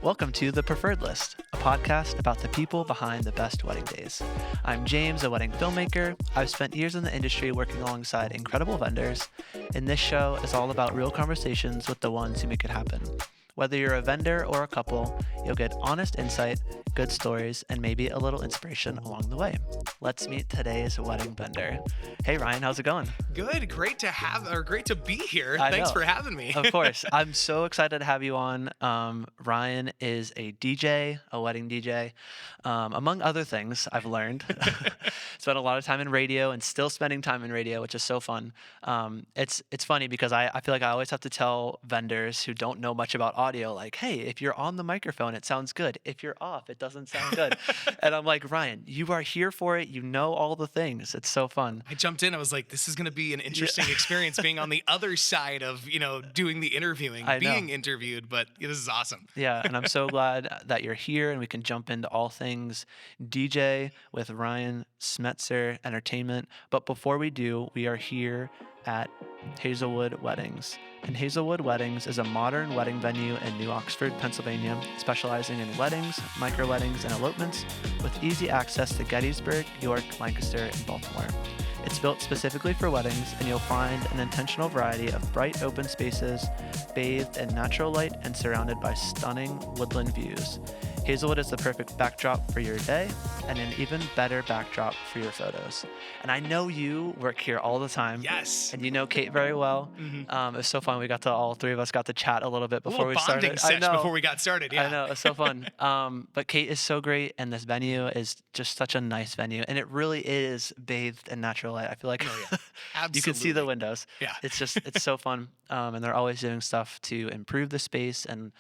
Welcome to The Preferred List, a podcast about the people behind the best wedding days. I'm James, a wedding filmmaker. I've spent years in the industry working alongside incredible vendors, and this show is all about real conversations with the ones who make it happen. Whether you're a vendor or a couple, you'll get honest insight, good stories, and maybe a little inspiration along the way. Let's meet today's wedding vendor. Hey Ryan, how's it going? Good. Great to be here. I Thanks know. for having me. Of course. I'm so excited to have you on. Ryan is a DJ, a wedding DJ. Among other things, I've learned. Spent a lot of time in radio and still spending time in radio, which is so fun. It's funny because I feel like I always have to tell vendors who don't know much about audio, like, hey, if you're on the microphone, it sounds good. If you're off, it doesn't sound good. And I'm like, Ryan, you are here for it. You know all the things. It's so fun. I jumped in. I was like, this is going to be an interesting experience being on the other side of, doing the interviewing, being interviewed. But this is awesome. Yeah, and I'm so glad that you're here and we can jump into all things DJ with Ryan Smetzer Entertainment. But before we do, we are here at Hazelwood Weddings. And Hazelwood Weddings is a modern wedding venue in New Oxford, Pennsylvania, specializing in weddings, micro-weddings, and elopements with easy access to Gettysburg, York, Lancaster, and Baltimore. It's built specifically for weddings, and you'll find an intentional variety of bright open spaces, bathed in natural light and surrounded by stunning woodland views. Hazelwood is the perfect backdrop for your day and an even better backdrop for your photos. And I know you work here all the time. Yes. And you know Kate very well. Mm-hmm. It was so fun. All three of us got to chat a little bit before we started. Before we got started. Yeah. I know. It's so fun. But Kate is so great, and this venue is just such a nice venue. And it really is bathed in natural light. I feel like you can see the windows. Yeah. It's so fun. And they're always doing stuff to improve the space and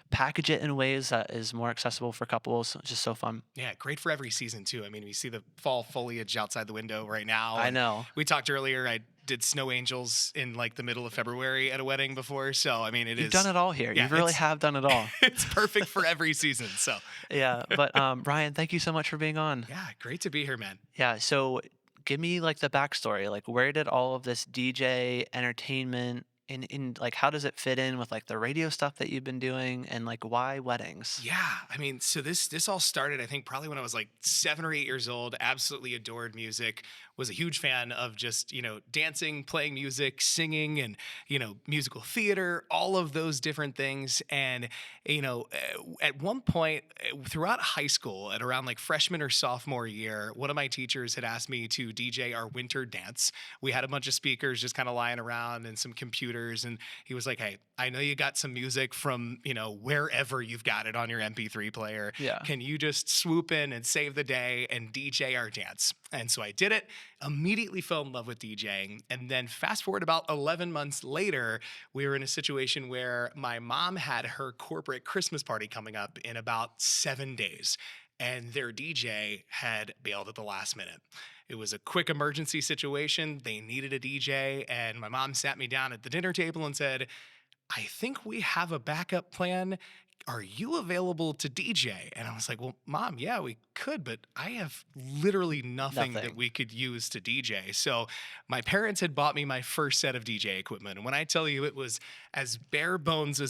package it in ways that is more accessible for couples. It's just so fun. Yeah, great for every season too. I mean, we see the fall foliage outside the window right now. I know. We talked earlier, I did snow angels in like the middle of February at a wedding before. So, I mean, You've done it all here. Yeah, you really have done it all. It's perfect for every season. So, yeah. But Ryan, thank you so much for being on. Yeah, great to be here, man. Yeah. So give me like the backstory. Like, where did all of this DJ entertainment in like, how does it fit in with like the radio stuff that you've been doing, and like why weddings? Yeah, I mean, so this all started, I think, probably when I was like 7 or 8 years old. Absolutely adored music. Was a huge fan of just, dancing, playing music, singing, and, musical theater, all of those different things. And, at one point throughout high school, at around like freshman or sophomore year, one of my teachers had asked me to DJ our winter dance. We had a bunch of speakers just kind of lying around and some computers. And he was like, hey, I know you got some music from, wherever you've got it on your MP3 player. Yeah. Can you just swoop in and save the day and DJ our dance? And so I did it, immediately fell in love with DJing. And then fast forward about 11 months later, we were in a situation where my mom had her corporate Christmas party coming up in about 7 days. And their DJ had bailed at the last minute. It was a quick emergency situation. They needed a DJ. And my mom sat me down at the dinner table and said, I think we have a backup plan. Are you available to DJ? And I was like, well, Mom, yeah, we could, but I have literally nothing that we could use to DJ. So my parents had bought me my first set of DJ equipment. And when I tell you it was as bare bones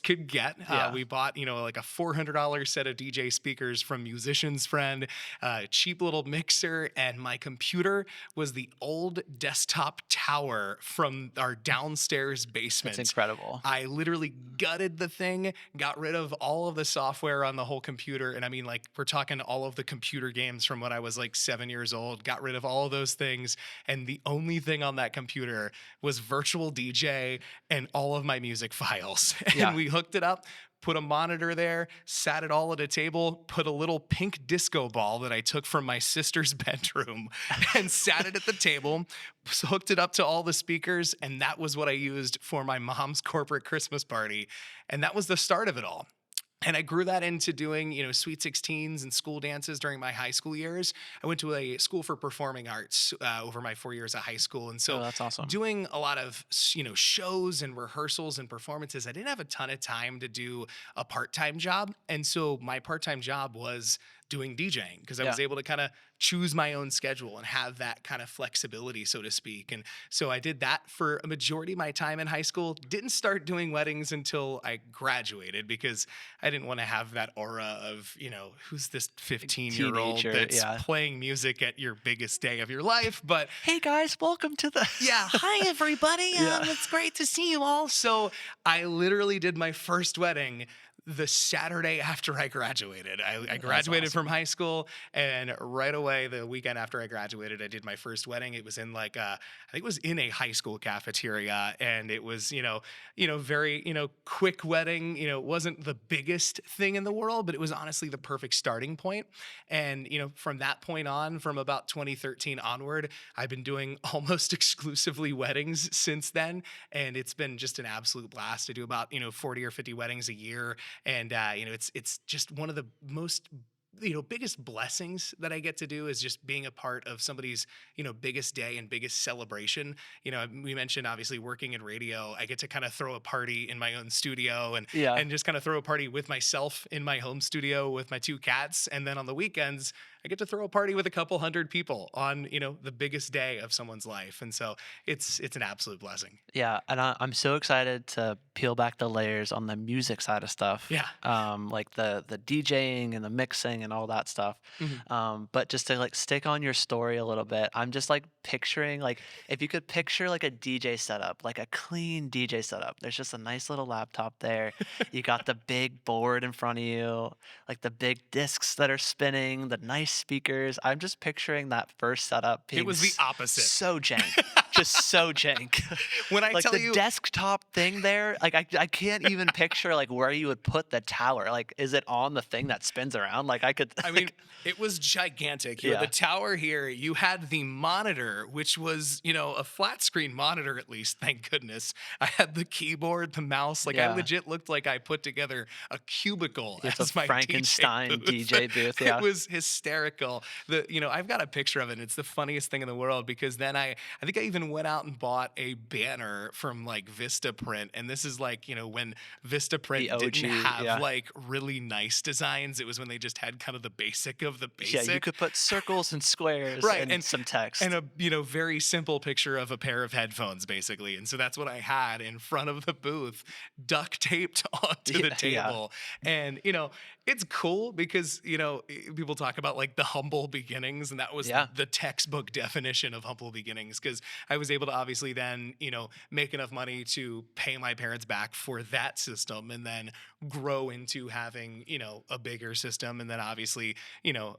could get, we bought, like a $400 set of DJ speakers from Musician's Friend, a cheap little mixer, and my computer was the old desktop tower from our downstairs basement. It's incredible. I literally gutted the thing, got rid of all of the software on the whole computer. And I mean, like, we're talking all of the computer games from when I was like 7 years old, got rid of all of those things. And the only thing on that computer was virtual DJ and all of my music files. And we hooked it up, put a monitor there, sat it all at a table, put a little pink disco ball that I took from my sister's bedroom and sat it at the table, hooked it up to all the speakers, and that was what I used for my mom's corporate Christmas party. And that was the start of it all. And I grew that into doing, Sweet 16s and school dances during my high school years. I went to a school for performing arts over my 4 years of high school. And so that's awesome. Doing a lot of, shows and rehearsals and performances, I didn't have a ton of time to do a part-time job. And so my part-time job was doing DJing because I Yeah. was able to kind of choose my own schedule and have that kind of flexibility, so to speak. And so I did that for a majority of my time in high school. Didn't start doing weddings until I graduated because I didn't want to have that aura of, who's this 15-year-old Teenager. that's Yeah. playing music at your biggest day of your life. But Hey guys, welcome to the. yeah, hi everybody. Yeah. It's great to see you all. So I literally did my first wedding the Saturday after I graduated. I That's graduated from awesome. high school, and right away, the weekend after I graduated, I did my first wedding. It was in like I think it was in a high school cafeteria, and it was very quick wedding. It wasn't the biggest thing in the world, but it was honestly the perfect starting point. And from that point on, from about 2013 onward, I've been doing almost exclusively weddings since then, and it's been just an absolute blast. I do about 40 or 50 weddings a year, and it's just one of the most biggest blessings that I get to do is just being a part of somebody's biggest day and biggest celebration. We mentioned obviously working in radio. I get to kind of throw a party in my own studio and Yeah. and just kind of throw a party with myself in my home studio with my two cats, and then on the weekends I get to throw a party with a couple hundred people on the biggest day of someone's life. And so it's an absolute blessing. Yeah, and I'm so excited to peel back the layers on the music side of stuff, Yeah. like the DJing and the mixing and all that stuff. Mhm. But just to like stick on your story a little bit, I'm just like picturing like if you could picture like a DJ setup, like a clean DJ setup. There's just a nice little laptop there. You got the big board in front of you, like the big discs that are spinning, the nice speakers. I'm just picturing that first setup It being was the opposite. so jank, just so jank. When I Like tell the you, desktop thing there, like I can't even picture like where you would put the tower. Like, is it on the thing that spins around? Like I could I mean, like it was gigantic. You had the yeah. tower here. You had the monitor, which was, a flat screen monitor at least, thank goodness. I had the keyboard, the mouse. Like I Yeah. legit looked like I put together a cubicle It's a as my DJ Frankenstein booth. DJ booth, It yeah. was hysterical. I've got a picture of it, and it's the funniest thing in the world because then I think I even went out and bought a banner from like Vistaprint. And this is like, when The Vistaprint didn't OG, have yeah. like really nice designs. It was when they just had kind of the basic of the Yeah, you basic. could put circles and squares Right. and some text. And a very simple picture of a pair of headphones basically. And so that's what I had in front of the booth, duct taped onto the Yeah, yeah. table. And it's cool because people talk about like the humble beginnings, and that was Yeah. the textbook definition of humble beginnings because I was able to obviously then make enough money to pay my parents back for that system, and then grow into having a bigger system, and then obviously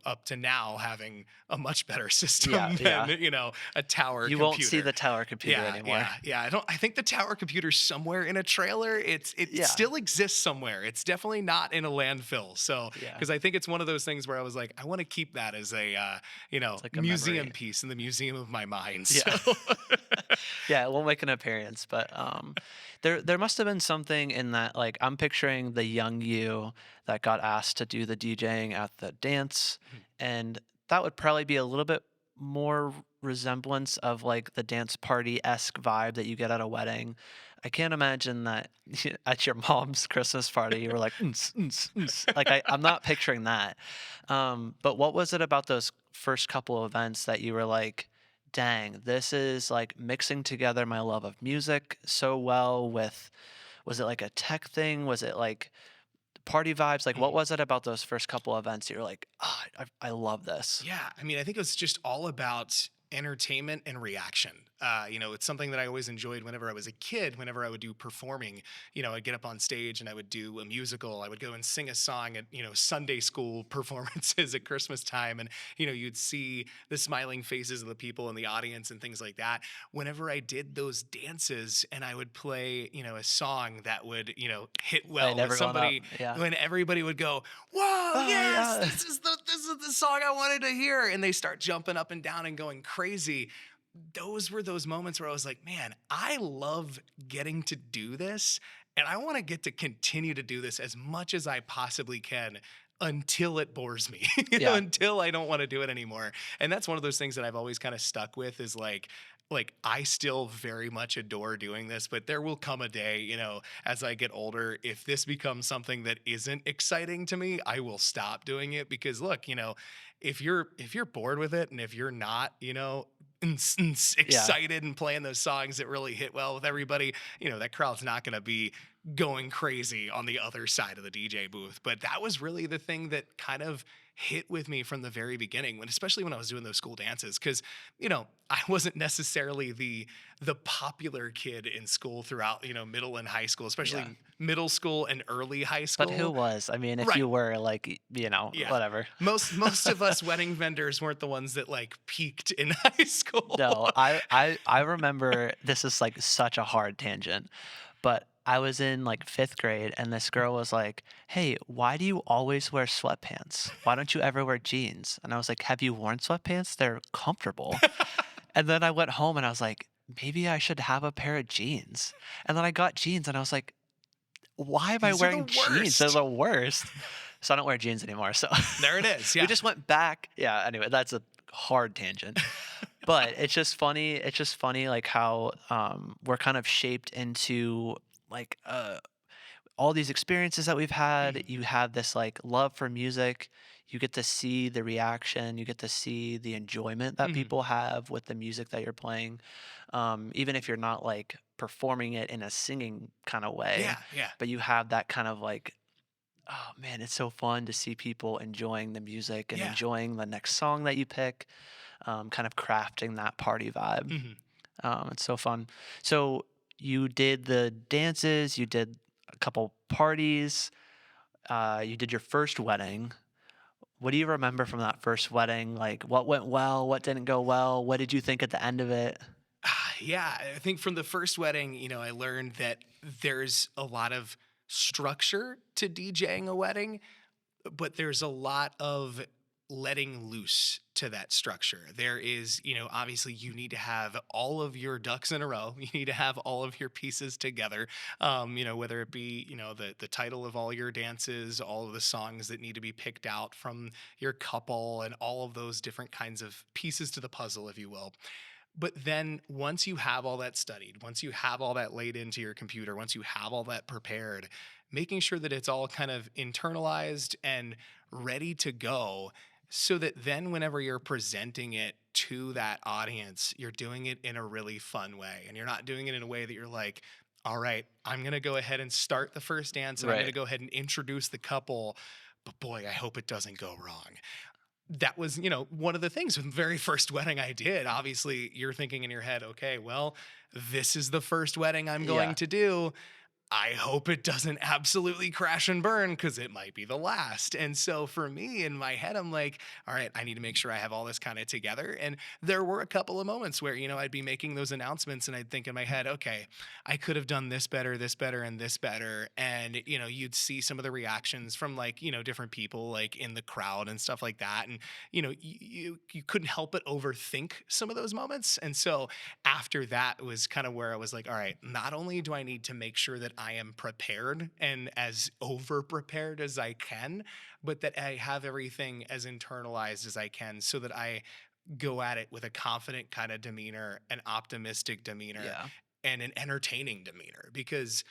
up to now having a much better system Yeah, than yeah. a tower You computer. won't see the tower computer Yeah, anymore. yeah. I think the tower computer's somewhere in a trailer. It Yeah. still exists somewhere. It's definitely not in a landfill. So Yeah. because I think it's one of those things where I was like, I want to keep that as a It's like a museum memory. piece in the museum of my mind. Yeah. So Yeah, it won't make an appearance, but there must have been something in that. Like I'm picturing the young you that got asked to do the DJing at the dance, and that would probably be a little bit more resemblance of like the dance party esque vibe that you get at a wedding. I can't imagine that at your mom's Christmas party you were like, "Uns, uns, uns." Like I'm not picturing that. But what was it about those first couple of events that you were like, dang, this is like mixing together my love of music so well with, was it like a tech thing? Was it like party vibes? Like, what was it about those first couple events you're like, oh, I love this? yeah, I mean, I think it was just all about entertainment and reaction. It's something that I always enjoyed whenever I was a kid. Whenever I would do performing, I'd get up on stage and I would do a musical. I would go and sing a song at Sunday school performances at Christmas time, and you'd see the smiling faces of the people in the audience and things like that. Whenever I did those dances and I would play a song that would hit I well with never gone up. somebody, Yeah. when everybody would go, "Whoa, Oh, yes, yeah. this is the song I wanted to hear," and they start jumping up and down and going crazy. Those were those moments where I was like, man, I love getting to do this, and I want to get to continue to do this as much as I possibly can until it bores me, Yeah. until I don't want to do it anymore. And that's one of those things that I've always kind of stuck with is like, like I still very much adore doing this, but there will come a day, as I get older, if this becomes something that isn't exciting to me, I will stop doing it because look, if you're bored with it and if you're not, Yeah. excited and playing those songs that really hit well with everybody, that crowd's not going to be going crazy on the other side of the DJ booth. But that was really the thing that kind of hit with me from the very beginning, especially when I was doing those school dances, because I wasn't necessarily the popular kid in school throughout middle and high school, Yeah. especially middle school and early high But who school. was? I mean, if Right. you were like, Yeah. whatever. Most of us wedding vendors weren't the ones that like peaked in high school. No, I remember this is like such a hard tangent, but I was in like 5th grade and this girl was like, "Hey, why do you always wear sweatpants? Why don't you ever wear jeans?" And I was like, "Have you worn sweatpants? They're comfortable." And then I went home and I was like, "Maybe I should have a pair of jeans." And then I got jeans and I was like, "Why am I These are the wearing jeans? They're worst. the worst." So I don't wear jeans anymore. So There it is. we Yeah. just went back. Yeah, anyway, that's a hard tangent. But it's just funny like how we're kind of shaped into like all these experiences that we've had. Mhm. You have this like love for music. You get to see the reaction, you get to see the enjoyment that Mhm. people have with the music that you're playing. Even if you're not like performing it in a singing kind of way, Yeah. Yeah. but you have that kind of like, oh man, it's so fun to see people enjoying the music and Yeah. enjoying the next song that you pick, kind of crafting that party vibe. Mhm. It's so fun. So you did the dances, you did a couple parties, you did your first wedding. What do you remember from that first wedding? Like, what went well? What didn't go well? What did you think at the end of it? Yeah, I think from the first wedding, I learned that there's a lot of structure to DJing a wedding, but there's a lot of letting loose to that structure. There is, obviously you need to have all of your ducks in a row. You need to have all of your pieces together. Whether it be, the title of all your dances, all of the songs that need to be picked out from your couple and all of those different kinds of pieces to the puzzle, if you will. But then once you have all that studied, once you have all that laid into your computer, once you have all that prepared, making sure that it's all kind of internalized and ready to go so that then whenever you're presenting it to that audience, you're doing it in a really fun way. And you're not doing it in a way that you're like, all right, I'm going to go ahead and start the first dance and I'm going to Right. go ahead and introduce the couple. But boy, I hope it doesn't go wrong. That was, one of the things from the very first wedding I did. Obviously, you're thinking in your head, okay, well, this is the first wedding I'm going Yeah. to do. I hope it doesn't absolutely crash and burn because it might be the last. And so for me in my head, I'm like, all right, I need to make sure I have all this kind of together. And there were a couple of moments where, I'd be making those announcements and I'd think in my head, okay, I could have done this better, and this better. And, you'd see some of the reactions from like, different people like in the crowd and stuff like that. And, you couldn't help but overthink some of those moments. And so after that was kind of where I was like, all right, not only do I need to make sure that I am prepared and as over prepared as I can, but that I have everything as internalized as I can so that I go at it with a confident kind of demeanor, an optimistic demeanor, Yeah. and an entertaining demeanor. Because,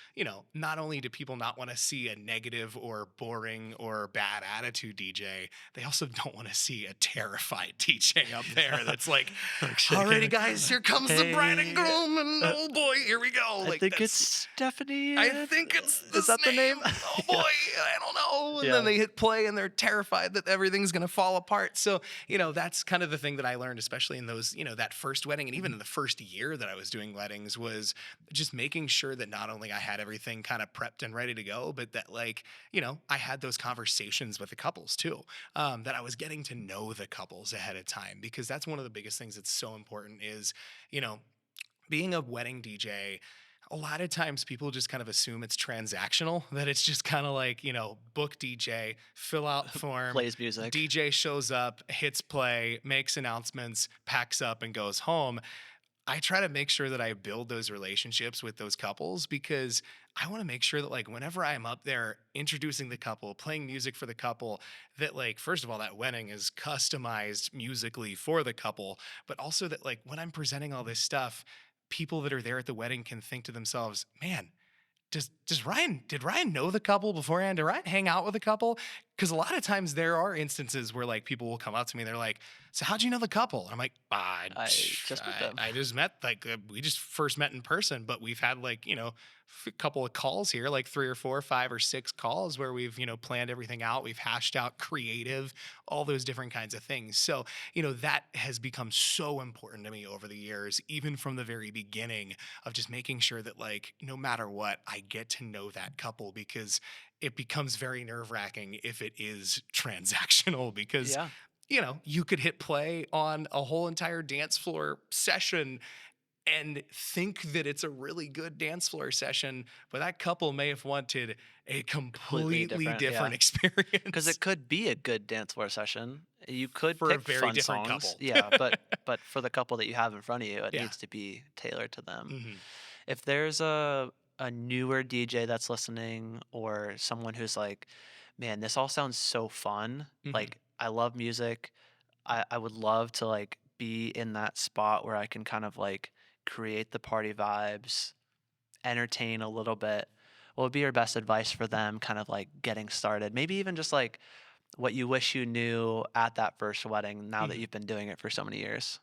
not only do people not want to see a negative or boring or bad attitude DJ, they also don't want to see a terrified DJ up there that's like, Like alrighty, shaking. guys, here comes the bride and Hey, groom, and uh, oh boy, here we go. I Like, think it's that's Stephanie. I think it's Is this that the name. name? Oh boy, Yeah. I don't know. And then Yeah. they hit play and they're terrified that everything's going to fall apart. So, that's kind of the thing that I learned, especially in those, that first wedding and even in the first year that I was doing weddings, was just making sure that not only I had everything kind of prepped and ready to go, but that like, I had those conversations with the couples too, that I was getting to know the couples ahead of time, because that's one of the biggest things that's so important is, you know, being a wedding DJ, a lot of times people just kind of assume it's transactional, that it's just kind of like, book DJ, fill out form, Plays music. DJ shows up, hits play, makes announcements, packs up, and goes home. I try to make sure that I build those relationships with those couples because I want to make sure that like whenever I'm up there introducing the couple, playing music for the couple, that like first of all that wedding is customized musically for the couple, but also that like when I'm presenting all this stuff, people that are there at the wedding can think to themselves, "Man, does Ryan did Ryan know the couple beforehand? Did Ryan hang out with the couple?" Because a lot of times there are instances where like people will come up to me, they're like, "So how'd you know the couple?" And I'm like, I just met them. I just met we just first met in person, but we've had like a couple of calls here, like three or four, five or six calls where we've planned everything out, we've hashed out creative, all those different kinds of things. So that has become so important to me over the years, even from the very beginning of just making sure that like no matter what, I get to know that couple because it becomes very nerve-wracking if it is transactional because Yeah, you could hit play on a whole entire dance floor session and think that it's a really good dance floor session, but that couple may have wanted a completely completely different. different Yeah. Because experience it could be a good dance floor session. You could for a pick very fun different songs, couple. yeah, but for the couple that you have in front of you, it Yeah. needs to be tailored to them. Hmm. If there's a newer DJ that's listening or someone who's like, "Man, this all sounds so fun. Hmm. Like, I love music. I would love to like be in that spot where I can kind of like create the party vibes, entertain a little bit." What would be your best advice for them kind of like getting started? Maybe even just like what you wish you knew at that first wedding now that Hmm. you've been doing it for so many years.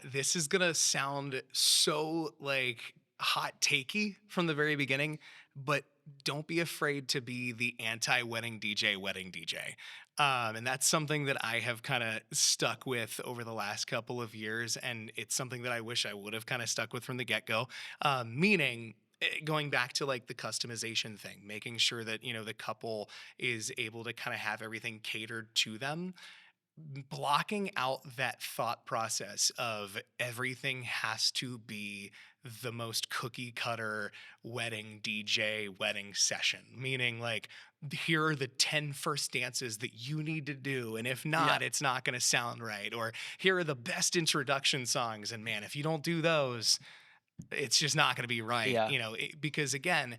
This is gonna sound so like hot takey from the very beginning, but don't be afraid to be the anti-wedding DJ, wedding DJ. And that's something that I have kind of stuck with over the last couple of years, and it's something that I wish I would have kind of stuck with from the get-go. Meaning, going back to like the customization thing, making sure that the couple is able to kind of have everything catered to them, blocking out that thought process of everything has to be the most cookie cutter wedding DJ wedding session. Meaning, like, here are the 10 first dances that you need to do. And if Yeah. not, it's not going to sound right. Or here are the best introduction songs. And man, if you don't do those, it's just not going to be right, Yeah. because again,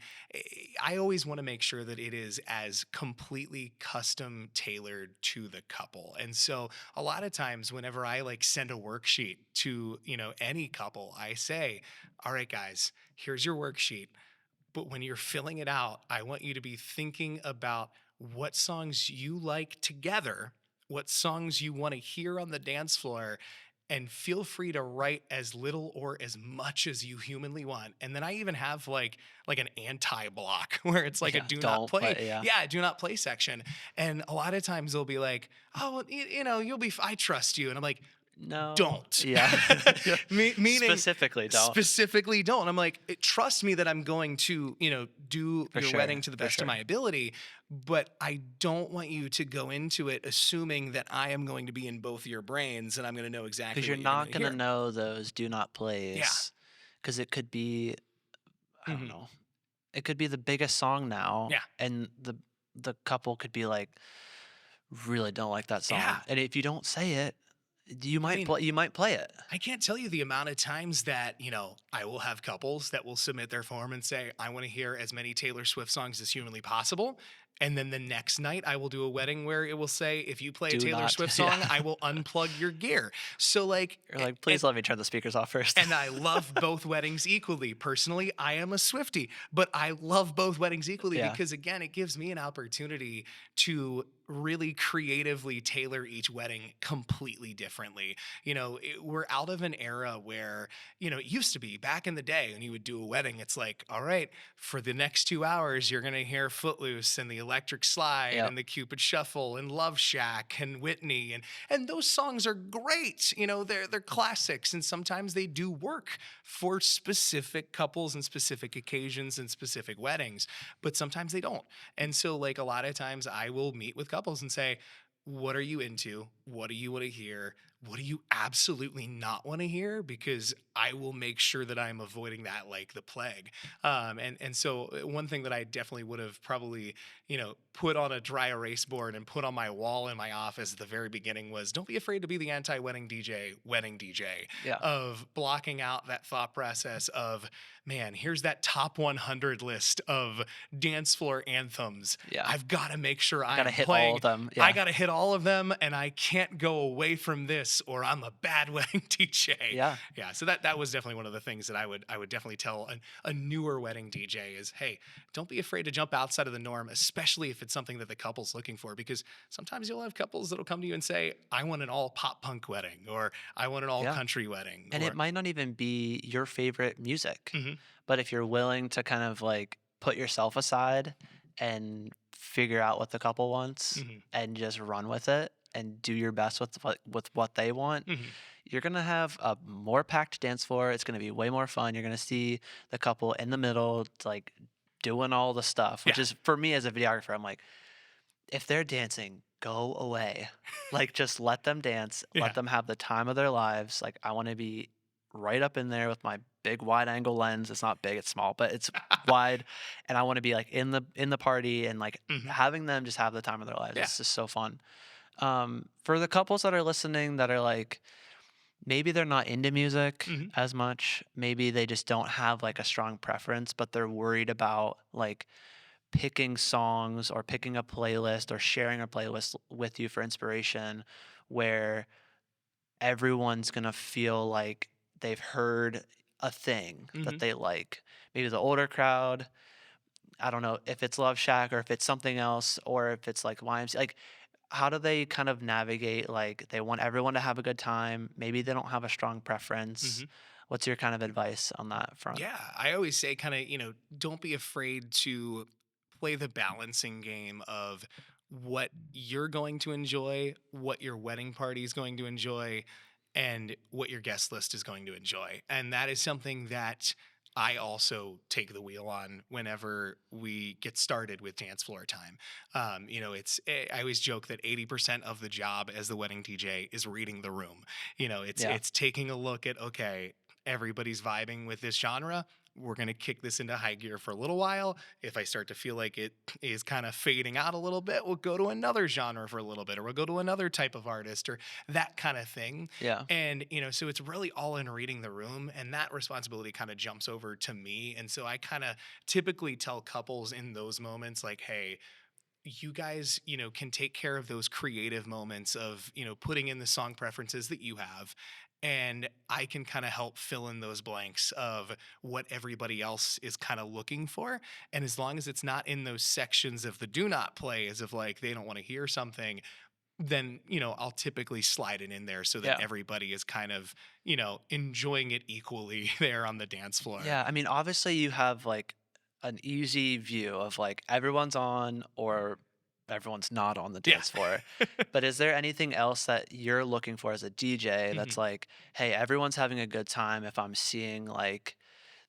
I always want to make sure that it is as completely custom tailored to the couple. And so a lot of times whenever I like send a worksheet to, any couple, I say, "All right, guys, here's your worksheet. But when you're filling it out, I want you to be thinking about what songs you like together, what songs you want to hear on the dance floor, and feel free to write as little or as much as you humanly want." And then I even have like an anti-block where it's like a Yeah. do not Don't play. play. Yeah. Yeah, do not play section. And a lot of times they'll be like, "Oh, well, you'll be I trust you." And I'm like, No. "Don't." Yeah. Meaning Specifically, don't. specifically don't. I'm like, trust me that I'm going to, do For your sure. wedding to the For best of sure. my ability, but I don't want you to go into it assuming that I am going to be in both your brains and I'm going to know Because exactly you're what you're going not to gonna hear. know those do not Yeah. plays. Because it could be, I don't Hmm. know. It could be the biggest song now, Yeah. and the couple could be like, really don't like that Yeah. song. And if you don't say it, I mean, you might play it. I can't tell you the amount of times that, I will have couples that will submit their form and say, "I want to hear as many Taylor Swift songs as humanly possible." And then the next night, I will do a wedding where it will say, "If you play a Do Taylor not. Swift Yeah. song, I will unplug your gear." So, like, You're like, and please let me turn the speakers off first. and I love both weddings equally. Personally, I am a Swiftie, but I love both weddings equally Yeah. because, again, it gives me an opportunity to really creatively tailor each wedding completely differently. We're out of an era where, it used to be back in the day when you would do a wedding, it's like, all right, for the next 2 hours, you're going to hear Footloose and the Electric Slide Yep. and the Cupid Shuffle and Love Shack and Whitney. And those songs are great. They're classics, and sometimes they do work for specific couples and specific occasions and specific weddings, but sometimes they don't. And so, like, a lot of times I will meet with couples and say, "What are you into? What do you want to hear? what do you absolutely not want to hear? Because I will make sure that I'm avoiding that like the plague. And so one thing that I definitely would have probably, put on a dry erase board and put on my wall in my office at the very beginning was, don't be afraid to be the anti-wedding DJ, wedding DJ, Yeah. of blocking out that thought process of, man, here's that top 100 list of dance floor anthems. Yeah. I've got to make sure I I gotta am hit all playing. of them. I Yeah. got to hit all of them, and I can't go away from this, or I'm a bad wedding DJ. Yeah. Yeah, so that was definitely one of the things that I would definitely tell a newer wedding DJ is, hey, don't be afraid to jump outside of the norm, especially if it's something that the couple's looking for, because sometimes you'll have couples that'll come to you and say, I want an all pop punk wedding, or I want an all Yeah. country wedding, And it or might not even be your favorite music, Mhm, but if you're willing to kind of like put yourself aside and figure out what the couple wants mhm, and just run with it and do your best with what they want, mhm, you're gonna have a more packed dance floor. It's gonna be way more fun. You're gonna see the couple in the middle, like doing all the stuff, which yeah, is for me as a videographer, I'm like, if they're dancing, go away. Like, just let them dance, let yeah, them have the time of their lives. Like, I want to be right up in there with my big wide angle lens. It's not big, it's small, but it's wide, and I want to be like in the party and like mhm, having them just have the time of their lives. yeah, It's just so fun. For the couples that are listening that are like maybe they're not into music mhm, as much, maybe they just don't have like a strong preference, but they're worried about like picking songs or picking a playlist or sharing a playlist with you for inspiration where everyone's going to feel like they've heard a thing that mhm. they like. Maybe the older crowd, I don't know if it's Love Shack or if it's something else or if it's like YMCA. Like, how do they kind of navigate? Like, they want everyone to have a good time. Maybe they don't have a strong preference. Mhm. What's your kind of advice on that front? Yeah, I always say kind of, don't be afraid to play the balancing game of what you're going to enjoy, what your wedding party is going to enjoy, and what your guest list is going to enjoy. And that is something that I also take the wheel on whenever we get started with dance floor time. I always joke that 80% of the job as the wedding DJ is reading the room. It's Yeah. it's taking a look at, okay, everybody's vibing with this genre. We're going to kick this into high gear for a little while. If I start to feel like it is kind of fading out a little bit, we'll go to another genre for a little bit, or we'll go to another type of artist, or that kind of thing. Yeah. And, so it's really all in reading the room, and that responsibility kind of jumps over to me. And so I kind of typically tell couples in those moments, like, hey, you guys, can take care of those creative moments of, putting in the song preferences that you have. And I can kind of help fill in those blanks of what everybody else is kind of looking for. And as long as it's not in those sections of the do not play, as if like they don't want to hear something, then, I'll typically slide it in there so that Yeah. everybody is kind of, enjoying it equally there on the dance floor. Yeah, I mean, obviously you have like an easy view of like everyone's on or everyone's not on the Yeah. dance floor. But is there anything else that you're looking for as a DJ that's Mhm, like, hey, everyone's having a good time if I'm seeing like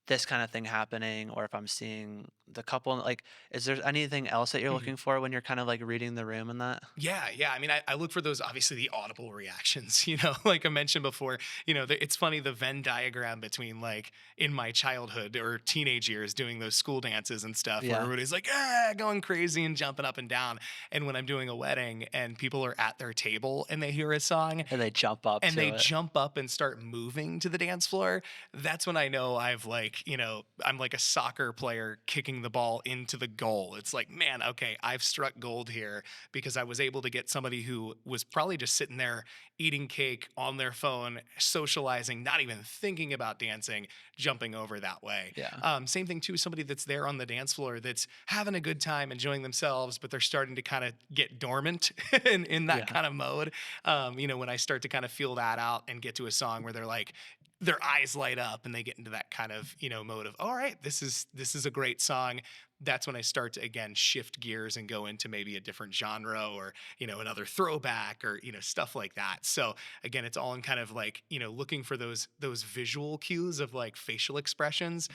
this kind of thing happening or if I'm seeing the couple like is there anything else that you're mhm. looking for when you're kind of like reading the room and that? Yeah, yeah. I mean, I look for those, obviously, the audible reactions, like I mentioned before, it's funny the Venn diagram between like in my childhood or teenage years doing those school dances and stuff where Yeah. everybody's like, ah, going crazy and jumping up and down. And when I'm doing a wedding and people are at their table and they hear a song And they jump up and they to it. jump up and start moving to the dance floor, that's when I know I'm like a soccer player kicking the ball into the goal. It's like, man, okay, I've struck gold here because I was able to get somebody who was probably just sitting there eating cake on their phone, socializing, not even thinking about dancing, jumping over that way. Yeah. Same thing too, somebody that's there on the dance floor that's having a good time, enjoying themselves, but they're starting to kind of get dormant in that Yeah. kind of mode. When I start to kind of feel that out and get to a song where they're like, their eyes light up and they get into that kind of, mode of, all right, this is a great song. That's when I start to again shift gears and go into maybe a different genre, or, another throwback, or, stuff like that. So again, it's all in kind of like, looking for those visual cues of like facial expressions,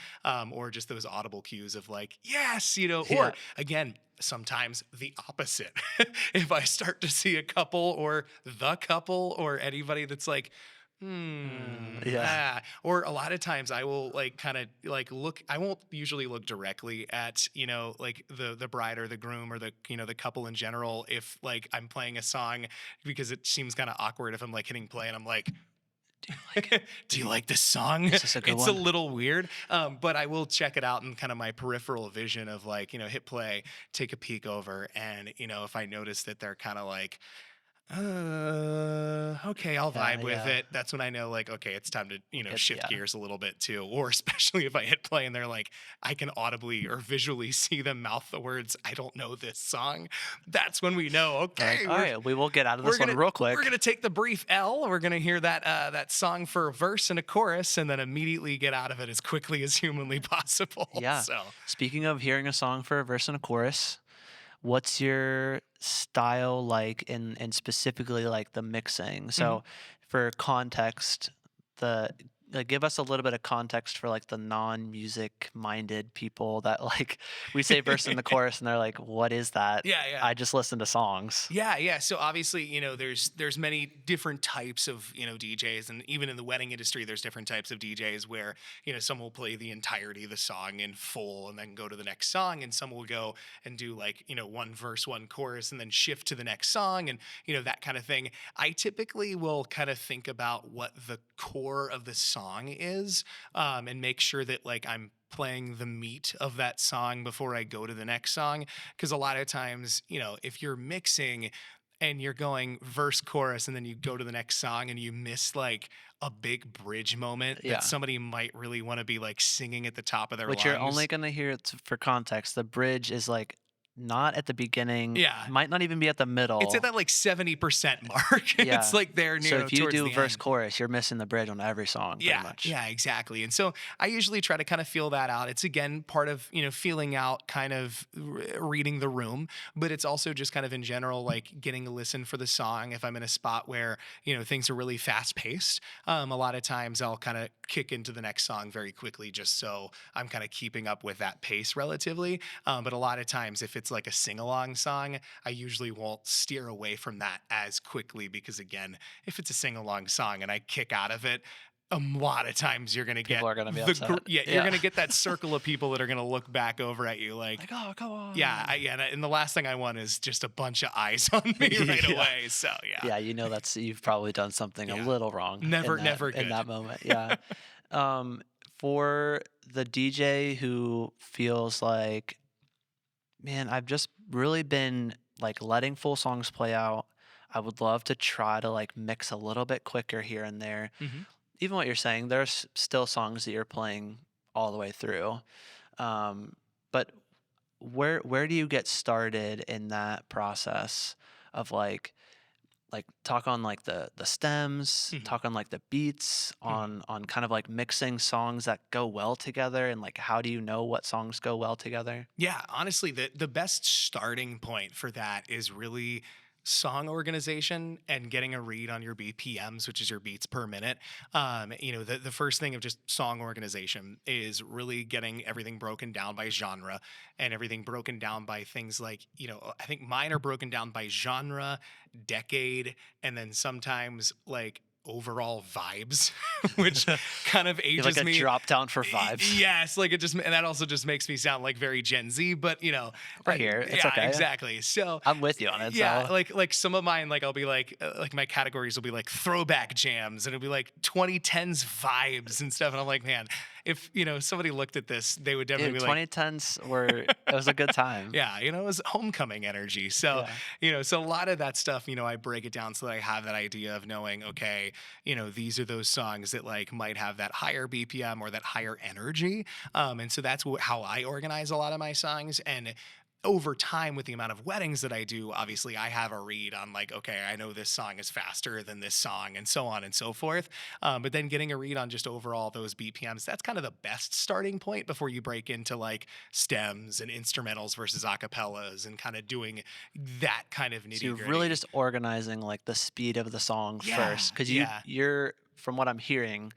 or just those audible cues of like, yes, or Yeah. again, sometimes the opposite. If I start to see a couple or the couple or anybody that's like, Yeah. or a lot of times I will like kind of like look, I won't usually look directly at, like the bride or the groom or the, the couple in general, if like I'm playing a song, because it seems kind of awkward if I'm like hitting play and I'm like, Do you like it? do you like this song? Is this a good It's a one? little weird, but I will check it out in kind of my peripheral vision of like, hit play, take a peek over. And, if I notice that they're kind of like, okay, I'll Yeah, vibe with yeah. it. That's when I know, like, okay, it's time to, Get shift yeah. gears a little bit too. Or especially if I hit play and they're like, I can audibly or visually see them mouth the words, I don't know this song. That's when we know, They're like, okay, "All right, we will get out of we're this one gonna real we're quick." gonna take the brief L. We're gonna hear that song for a verse and a chorus, and then immediately get out of it as quickly as humanly possible. Yeah. So, Speaking of hearing a song for a verse and a chorus, what's your style like in specifically like the mixing? mhm. So for context, the like give us a little bit of context for like the non-music minded people that like we say verse in the chorus and they're like, what is that? Yeah, yeah. I just listen to songs. Yeah, yeah. So obviously, there's many different types of, DJs, and even in the wedding industry, there's different types of DJs where, some will play the entirety of the song in full and then go to the next song, and some will go and do like, one verse, one chorus, and then shift to the next song, and, that kind of thing. I typically will kind of think about what the core of the song is, and make sure that like I'm playing the meat of that song before I go to the next song. Because a lot of times, if you're mixing and you're going verse, chorus, and then you go to the next song and you miss like a big bridge moment that Yeah. somebody might really want to be like singing at the top of their Which you're only lungs. gonna hear for context. The bridge is like not at the beginning, Yeah. might not even be at the It's at middle. that like 70% mark. It's Yeah. like there So near if you towards do the verse end. chorus, you're missing the bridge on every song pretty Yeah, much. yeah, exactly. And so I usually try to kind of feel that out. It's again part of, feeling out kind of reading the room, but it's also just kind of in general, like getting a listen for the song. If I'm in a spot where, things are really fast paced, a lot of times I'll kind of kick into the next song very quickly just so I'm kind of keeping up with that pace relatively. But a lot of times if it's like a sing along song, I usually won't steer away from that as quickly because, again, if it's a sing along song and I kick out of it, a lot of times you're gonna get People are gonna be upset. you're Yeah. gonna get that circle of people that are gonna look back over at you like, Like, "Oh, come yeah, on." and the last thing I want is just a bunch of eyes on me right Yeah. away. So yeah, Yeah, that's you've probably done something a yeah, little wrong never, never in good. that moment. Yeah. Um, for the DJ who feels like, man, I've just really been like letting full songs play out. I would love to try to like mix a little bit quicker here and there. Mhm. Even what you're saying, there's still songs that you're playing all the way through. Um, but where do you get started in that process of like talk on like the stems, Mhm. talk on like the beats, Mhm. on kind of like mixing songs that go well together, and like how do you know what songs go well together? Yeah, honestly, the best starting point for that is really song organization and getting a read on your BPMs, which is your beats per minute. The first thing of just song organization is really getting everything broken down by genre and everything broken down by things like, I think mine are broken down by genre, decade, and then sometimes like overall vibes, which kind of You're like ages a me. drop down for vibes. Yes, like it just, and that also just makes me sound like very Gen Z, but We're here. It's yeah, okay. exactly. So, I'm with you on it. yeah, So like some of mine, like I'll be like my categories will be like throwback jams, and it'll be like 2010s vibes and stuff, and I'm like, man, if somebody looked at this, they would definitely dude, be like, 2010s were it was a good time. yeah, it was homecoming energy. So, Yeah. so a lot of that stuff, I break it down so that I have that idea of knowing, okay, these are those songs that like might have that higher BPM or that higher energy. And so that's how I organize a lot of my songs. And over time with the amount of weddings that I do, obviously I have a read on like, okay, I know this song is faster than this song and so on and so forth. But then getting a read on just overall those BPMs, that's kind of the best starting point before you break into like stems and instrumentals versus acapellas and kind of doing that kind of So nitty you're really gritty. just organizing like the speed of the song Yeah, first, because yeah. you're from what I'm hearing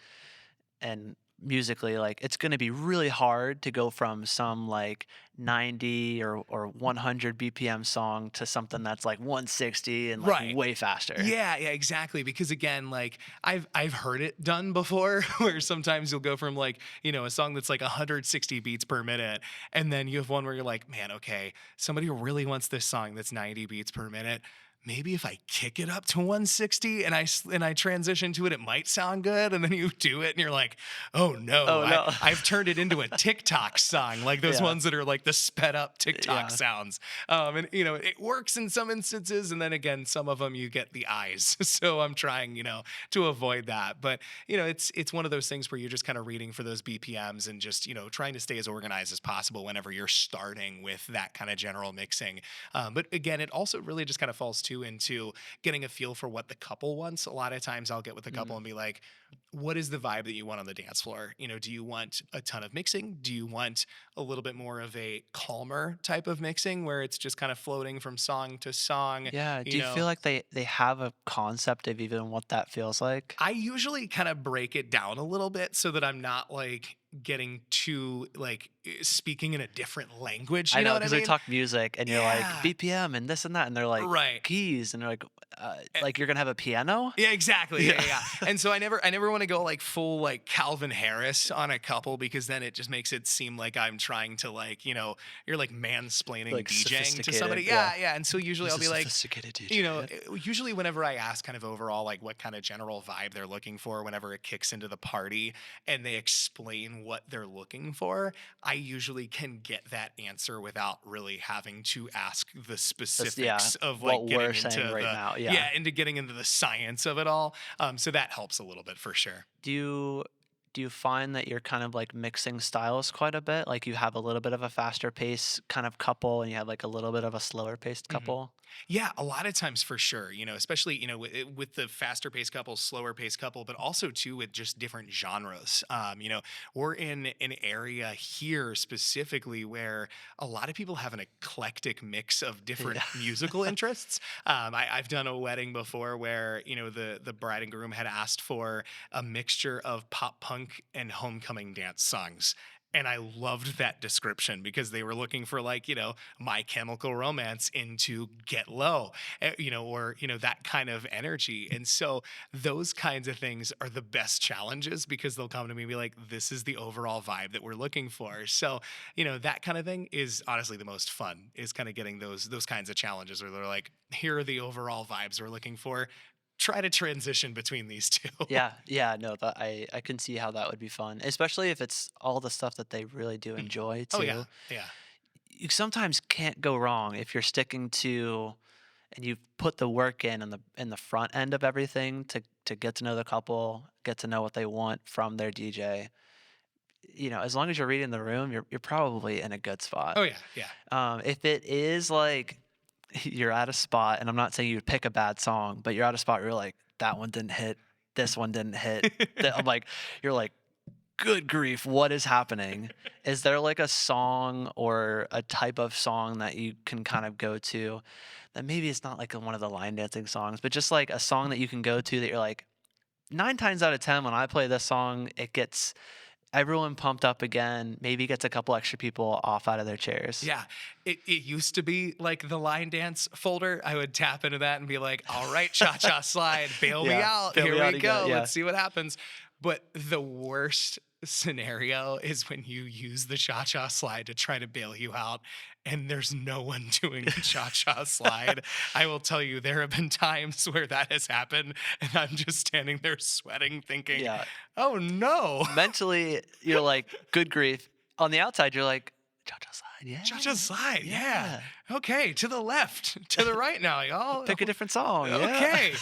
and musically, like it's going to be really hard to go from some like 90 or 100 BPM song to something that's like 160 and like Right. way faster. Yeah, yeah, exactly. Because again, like I've heard it done before where sometimes you'll go from like, a song that's like 160 beats per minute and then you have one where you're like, "Man, okay, somebody really wants this song that's 90 beats per minute. Maybe if I kick it up to 160 and I transition to it, it might sound good." And then you do it and you're like, "Oh no, Oh no. I've turned it into a TikTok song, like those Yeah. ones that are like the sped up TikTok Yeah. sounds." And it works in some instances, and then again, some of them you get the eyes. So I'm trying, to avoid that. But it's one of those things where you're just kind of reading for those BPMs and just trying to stay as organized as possible whenever you're starting with that kind of general mixing. But again, it also really just kind of falls too into getting a feel for what the couple wants. A lot of times I'll get with the couple Mm. and be like, what is the vibe that you want on the dance floor? Do you want a ton of mixing? Do you want a little bit more of a calmer type of mixing where it's just kind of floating from song to song? Yeah. You Do you feel know, like they have a concept of even what that feels like? I usually kind of break it down a little bit so that I'm not like getting too like speaking in a different language. I You know know what I because we mean? talk music and you're like Yeah. BPM and this and that, and they're like Right. keys, and they're like you're gonna have a piano? Yeah, exactly. Yeah, Yeah. yeah, yeah. And so I never want to go like full like Calvin Harris on a couple because then it just makes it seem like I'm trying to like, you're like mansplaining Like DJing to somebody. sophisticated, yeah. Yeah, yeah. And so usually He's I'll a be like, sophisticated DJ. usually whenever I ask kind of overall like what kind of general vibe they're looking for whenever it kicks into the party and they explain what they're looking for, I usually can get that answer without really having to ask the That's yeah, specifics of like what we're getting saying into right the now, yeah. yeah, into getting into the science of it all. So that helps a little bit for sure. Do you do you find that you're kind of, like, mixing styles quite a bit? Like, you have a little bit of a faster pace kind of couple, and you have, like, a little bit of a slower paced Mhm. couple? Yeah, a lot of times for sure. Especially with the faster paced couple, slower paced couple, but also too with just different genres. We're in an area here specifically where a lot of people have an eclectic mix of different Yeah. musical interests. I've done a wedding before where the bride and groom had asked for a mixture of pop punk and homecoming dance songs. And I loved that description because they were looking for like, My Chemical Romance into Get Low, or that kind of energy. And so those kinds of things are the best challenges because they'll come to me and be like, "This is the overall vibe that we're looking for." So that kind of thing is honestly the most fun. Is kind of getting those kinds of challenges where they're like, "Here are the overall vibes we're looking for. Try to transition between these two." Yeah, yeah, no, that I can see how that would be fun, especially if it's all the stuff that they really do Mhm. enjoy Oh yeah, too. yeah. You sometimes can't go wrong if you're sticking to and you've put the work in the front end of everything to get to know the couple, get to know what they want from their DJ. As long as you're reading the room, you're probably in a good spot. Oh yeah, yeah. If it is like you're at a spot, and I'm not saying you would pick a bad song, but you're at a spot where you're like, that one didn't hit, this one didn't hit. I'm like, you're like, good grief, what is happening? Is there like a song or a type of song that you can kind of go to that maybe it's not like one of the line dancing songs, but just like a song that you can go to that you're like, 9 times out of 10, when I play this song, it gets everyone pumped up again, maybe gets a couple extra people off out of their chairs. Yeah, it used to be like the line dance folder. I would tap into that and be like, "All right, cha cha slide, bail me Yeah, out. bail Here me we out again. go. Yeah, Let's see what happens." But the worst scenario is when you use the cha cha slide to try to bail you out, and there's no one doing the cha cha slide. I will tell you, there have been times where that has happened, and I'm just standing there sweating, thinking, yeah. "Oh no." Mentally, you're like, good grief. On the outside, you're like, cha cha slide, Cha-cha yeah, slide, yeah. yeah. Okay, to the left, to the right now, y'all. Pick a different song. Yeah. Okay.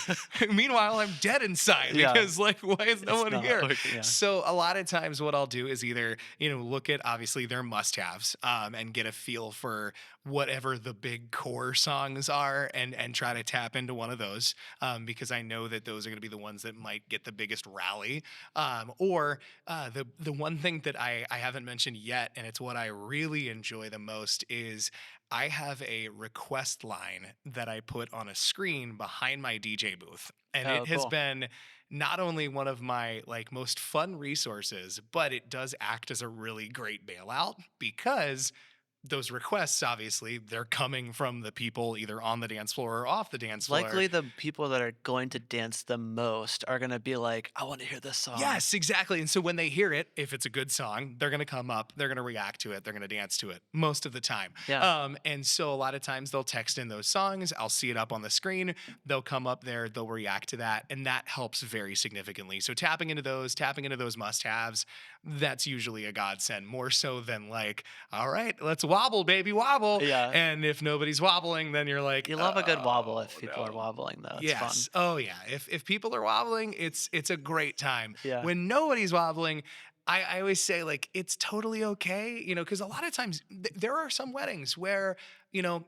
Meanwhile, I'm dead inside Yeah. because, like, why is no It's one not here? working. Yeah. So a lot of times, what I'll do is either look at obviously their must-haves, and get a feel for whatever the big core songs are, and try to tap into one of those, because I know that those are going to be the ones that might get the biggest rally. Or the one thing that I haven't mentioned yet, and it's what I really enjoy the most, is I have a request line that I put on a screen behind my DJ booth. And Oh, it has cool. been not only one of my like most fun resources, but it does act as a really great bailout because those requests obviously they're coming from the people either on the dance floor or off the dance floor. Likely the people that are going to dance the most are gonna be like, "I want to hear this song." Yes, exactly. And so when they hear it, if it's a good song, they're going to come up, they're going to react to it, they're going to dance to it most of the time. Yeah. And so a lot of times they'll text in those songs. I'll see it up on the screen. They'll come up there, they'll react to that. And that helps very significantly. So tapping into those must haves, that's usually a godsend more so than like, all right, let's wobble, baby, wobble. Yeah. And if nobody's wobbling, then you're like, You love a good wobble oh if people are no. wobbling, though. It's fun. Yes. Oh yeah. If people are wobbling, it's a great time. Yeah. When nobody's wobbling, I always say like it's totally okay, because a lot of times there are some weddings where you know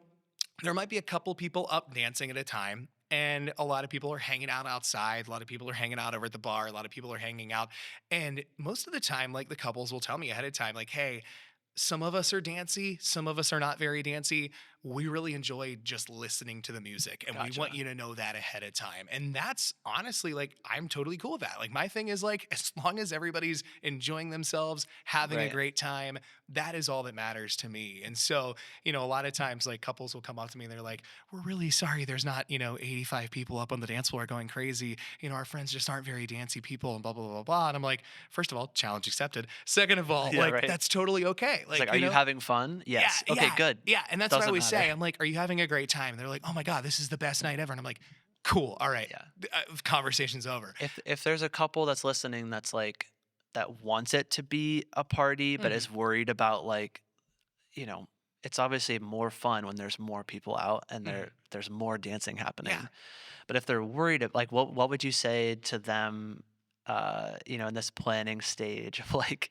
there might be a couple people up dancing at a time. And a lot of people are hanging out outside. A lot of people are hanging out over at the bar. A lot of people are hanging out. And most of the time, like the couples will tell me ahead of time, like, hey, some of us are dancey, some of us are not very dancey. We really enjoy just listening to the music, and we want Gotcha. you to know that ahead of time. And that's honestly like, I'm totally cool with that. Like, my thing is like, as long as everybody's enjoying themselves, having a Right. great time, that is all that matters to me. And so, a lot of times, like, couples will come up to me and they're like, we're really sorry there's not, 85 people up on the dance floor going crazy. Our friends just aren't very dancey people, and blah, blah, blah, blah. And I'm like, first of all, challenge accepted. Second of all, Yeah, like, right. that's totally okay. It's like, Like, "Are you having fun?" yeah, "Yes." "Okay, yeah, good." yeah. And that's what I Doesn't always matter. say. I'm like, are you having a great time? And they're like, oh my God, this is the best night ever. And I'm like, cool. All right. Yeah. Conversation's over. If there's a couple that's listening that's like that wants it to be a party, but Mhm. is worried about like, you know, it's obviously more fun when there's more people out and Mhm. there's more dancing Yeah. happening. But if they're worried, like, what would you say to them, in this planning stage of like,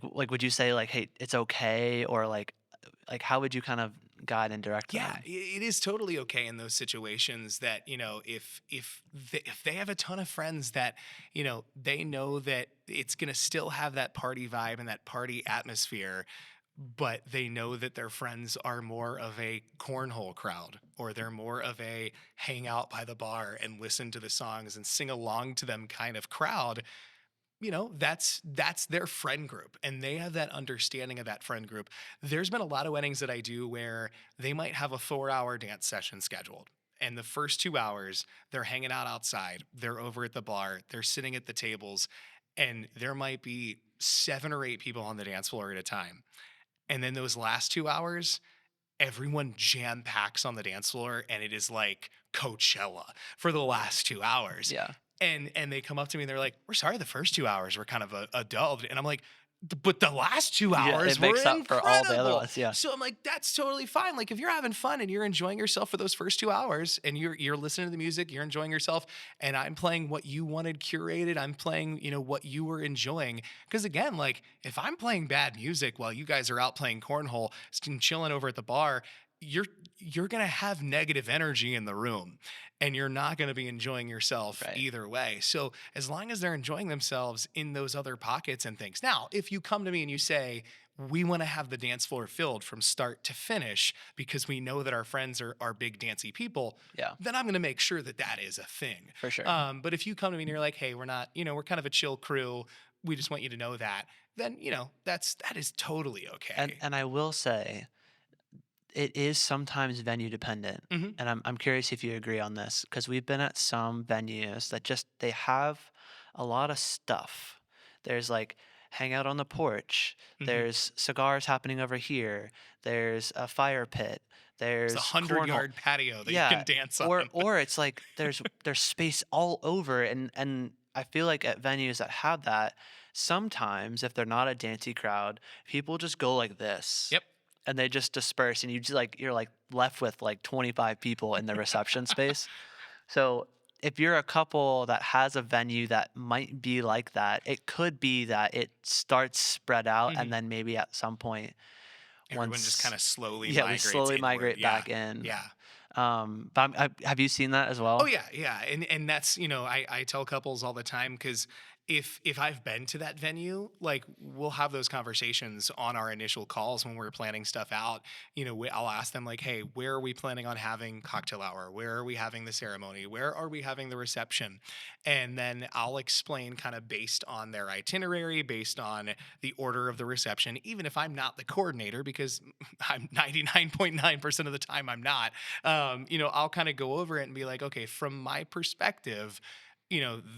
would you say like, hey, it's okay, or like how would you kind of guide and direct Yeah, them? it is totally okay in those situations that if they have a ton of friends that they know that it's gonna still have that party vibe and that party atmosphere, but they know that their friends are more of a cornhole crowd or they're more of a hang out by the bar and listen to the songs and sing along to them kind of crowd. That's their friend group and they have that understanding of that friend group. There's been a lot of weddings that I do where they might have a 4-hour dance session scheduled, and the first 2 hours they're hanging out outside, they're over at the bar, they're sitting at the tables, and there might be 7 or 8 people on the dance floor at a time. And then those last 2 hours, everyone jam packs on the dance floor and it is like Coachella for the last 2 hours. Yeah. And they come up to me and they're like, we're sorry the first 2 hours were kind of a dull. And I'm like, but the last two Yeah, it hours were makes up for all the other incredible. ones. Yeah. So I'm like, that's totally fine. Like if you're having fun and you're enjoying yourself for those first 2 hours and you're listening to the music, you're enjoying yourself, and I'm playing what you wanted curated, I'm playing, what you were enjoying. Because again, like if I'm playing bad music while you guys are out playing cornhole and chilling over at the bar, you're you're gonna have negative energy in the room and you're not gonna be enjoying yourself Right. either way. So as long as they're enjoying themselves in those other pockets and things. Now, if you come to me and you say, we want to have the dance floor filled from start to finish because we know that our friends are big dancey people, Yeah, then I'm going to make sure that that is a thing. for sure. But if you come to me and you're like, hey, we're not, we're kind of a chill crew, we just want you to know that, then that is totally And okay. and I will say it is sometimes venue dependent. Hmm. And I'm curious if you agree on this because we've been at some venues that just they have a lot of stuff. There's like hang out on the porch. Hmm. There's cigars happening over here. There's a fire pit. There's a There's hundred cornhole. yard patio that you Yeah, can dance on. or it's like there's space all over, and I feel like at venues that have that, sometimes if they're not a dancey crowd, people just go like this. Yep. and they just disperse, and you're like left with like 25 people in the reception space. So if you're a couple that has a venue that might be like that, it could be that it starts spread out, and Mhm. then maybe at some point, Everyone just once kind of slowly yeah, we migrates slowly inward. migrate Yeah. back in. Yeah. But have you seen that as Oh well? yeah, yeah, and that's I tell couples all the time because if I've been to that venue, like we'll have those conversations on our initial calls when we're planning stuff out. I'll ask them like, hey, where are we planning on having cocktail hour? Where are we having the ceremony? Where are we having the reception? And then I'll explain kind of based on their itinerary, based on the order of the reception, even if I'm not the coordinator, because I'm 99.9% of the time I'm not. I'll kind of go over it and be like, okay, from my perspective,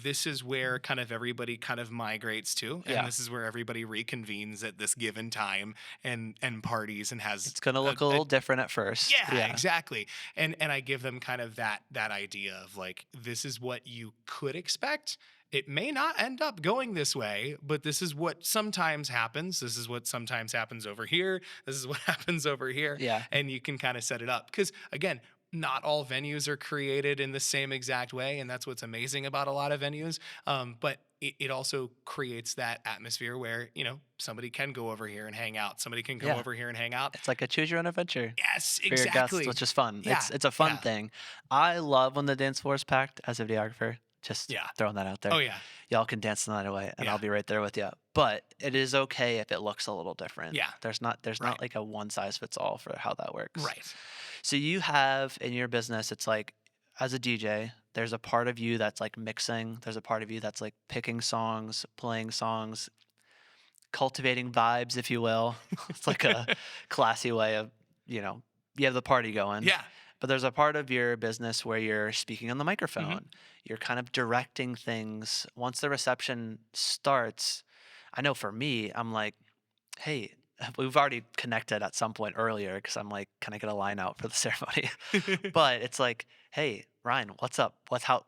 this is where kind of everybody kind of migrates to, and Yeah. this is where everybody reconvenes at this given time and parties and has It's gonna a, look a a little different at first. yeah, Yeah. exactly. And I give them kind of that idea of like, this is what you could expect. It may not end up going this way, but this is what sometimes happens. This is what sometimes happens over here. This is what happens over here. Yeah. And you can kind of set it up. Because again, not all venues are created in the same exact way. And that's what's amazing about a lot of venues. But it also creates that atmosphere where, somebody can go over here and hang out. Somebody can come Yeah. over here and hang out. It's like a choose your own adventure Yes, for your guests, exactly. which is fun. Yeah, It's a fun yeah, thing. I love when the dance floor is packed as a videographer. Just yeah. throwing that out Oh, there. yeah, Y'all can dance the night away, and I'll yeah, be right there with you. But it is okay if it looks a little different. yeah. There's not Right, like a one size fits all for how that works. right. So you have in your business, it's like as a DJ, there's a part of you that's like mixing. There's a part of you that's like picking songs, playing songs, cultivating vibes, if you will. It's like a classy way of, you know, you have the party going. Yeah. But there's a part of your business where you're speaking on the Mhm. microphone. You're kind of directing things. Once the reception starts, I know for me, I'm like, hey, we've already connected at some point earlier because I'm like, can I get a line out for the ceremony? But it's like, hey, Ryan, what's up?